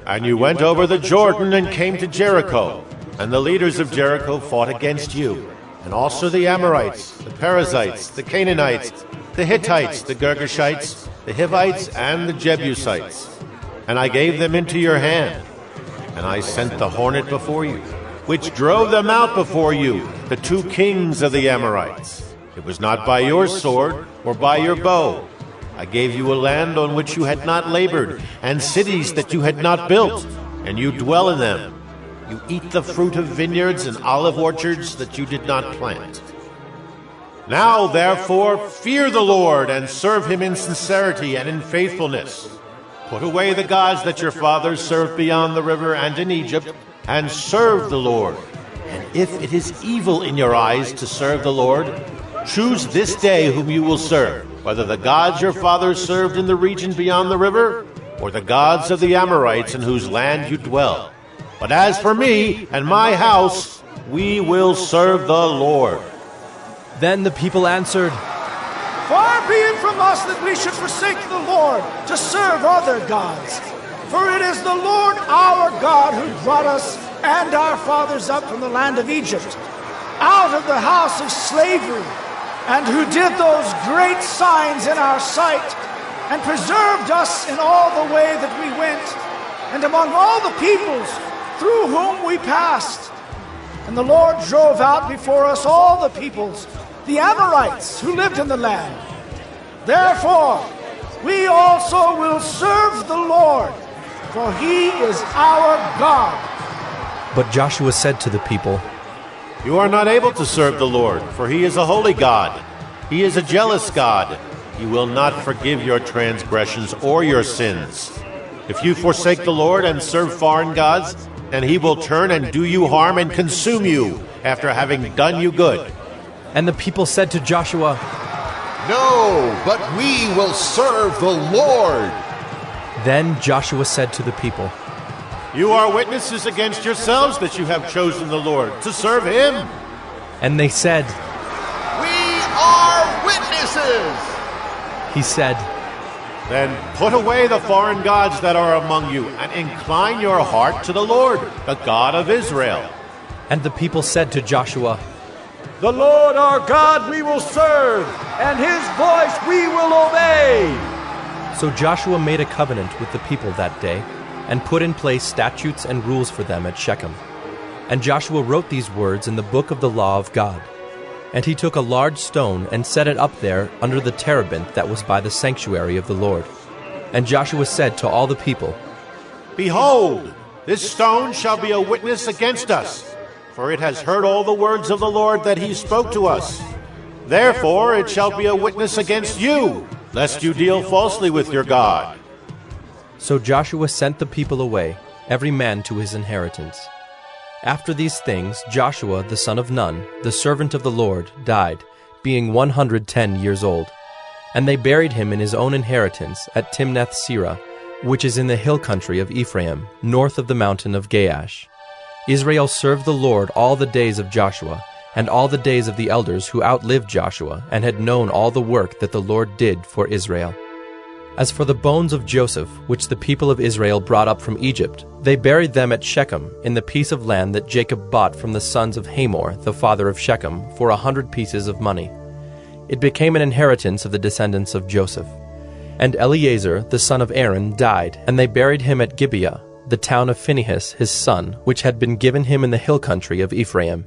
And you went over the Jordan and came to Jericho. And the leaders of Jericho fought against you, and also the Amorites, the Perizzites, the Canaanites, the Hittites, the Girgashites, the Hivites, and the Jebusites. And I gave them into your hand. And I sent the hornet before you, which drove them out before you, the 2 kings of the Amorites. It was not by your sword or by your bow. I gave you a land on which you had not labored, and cities that you had not built, and you dwell in them. You eat the fruit of vineyards and olive orchards that you did not plant. Now, therefore, fear the Lord and serve him in sincerity and in faithfulness. Put away the gods that your fathers served beyond the river and in Egypt, and serve the Lord. And if it is evil in your eyes to serve the Lord, choose this day whom you will serve, whether the gods your fathers served in the region beyond the river, or the gods of the Amorites in whose land you dwell. But as for me and my house, we will serve the Lord. Then the people answered, Far be it from us that we should forsake the Lord to serve other gods. For it is the Lord our God who brought us and our fathers up from the land of Egypt, out of the house of slavery, and who did those great signs in our sight, and preserved us in all the way that we went, and among all the peoples through whom we passed. And the Lord drove out before us all the peoples, the Amorites who lived in the land. Therefore, we also will serve the Lord, for he is our God. But Joshua said to the people, You are not able to serve the Lord, for he is a holy God. He is a jealous God. He will not forgive your transgressions or your sins. If you forsake the Lord and serve foreign gods, then he will turn and do you harm and consume you after having done you good. And the people said to Joshua, No, but we will serve the Lord. Then Joshua said to the people, You are witnesses against yourselves that you have chosen the Lord to serve him. And they said, We are witnesses. He said, Then put away the foreign gods that are among you, and incline your heart to the Lord, the God of Israel. And the people said to Joshua, The Lord our God we will serve, and his voice we will obey. So Joshua made a covenant with the people that day, and put in place statutes and rules for them at Shechem. And Joshua wrote these words in the book of the law of God. And he took a large stone and set it up there under the terebinth that was by the sanctuary of the Lord. And Joshua said to all the people, Behold, this stone shall be a witness against us, for it has heard all the words of the Lord that he spoke to us. Therefore it shall be a witness against you, lest you deal falsely with your God. So Joshua sent the people away, every man to his inheritance. After these things, Joshua the son of Nun, the servant of the Lord, died, being 110 years old. And they buried him in his own inheritance at Timnath-Serah, which is in the hill country of Ephraim, north of the mountain of Gaash. Israel served the Lord all the days of Joshua, and all the days of the elders who outlived Joshua, and had known all the work that the Lord did for Israel. As for the bones of Joseph, which the people of Israel brought up from Egypt, they buried them at Shechem, in the piece of land that Jacob bought from the sons of Hamor, the father of Shechem, for 100 pieces of money. It became an inheritance of the descendants of Joseph. And Eleazar, the son of Aaron, died, and they buried him at Gibeah, the town of Phinehas his son, which had been given him in the hill country of Ephraim.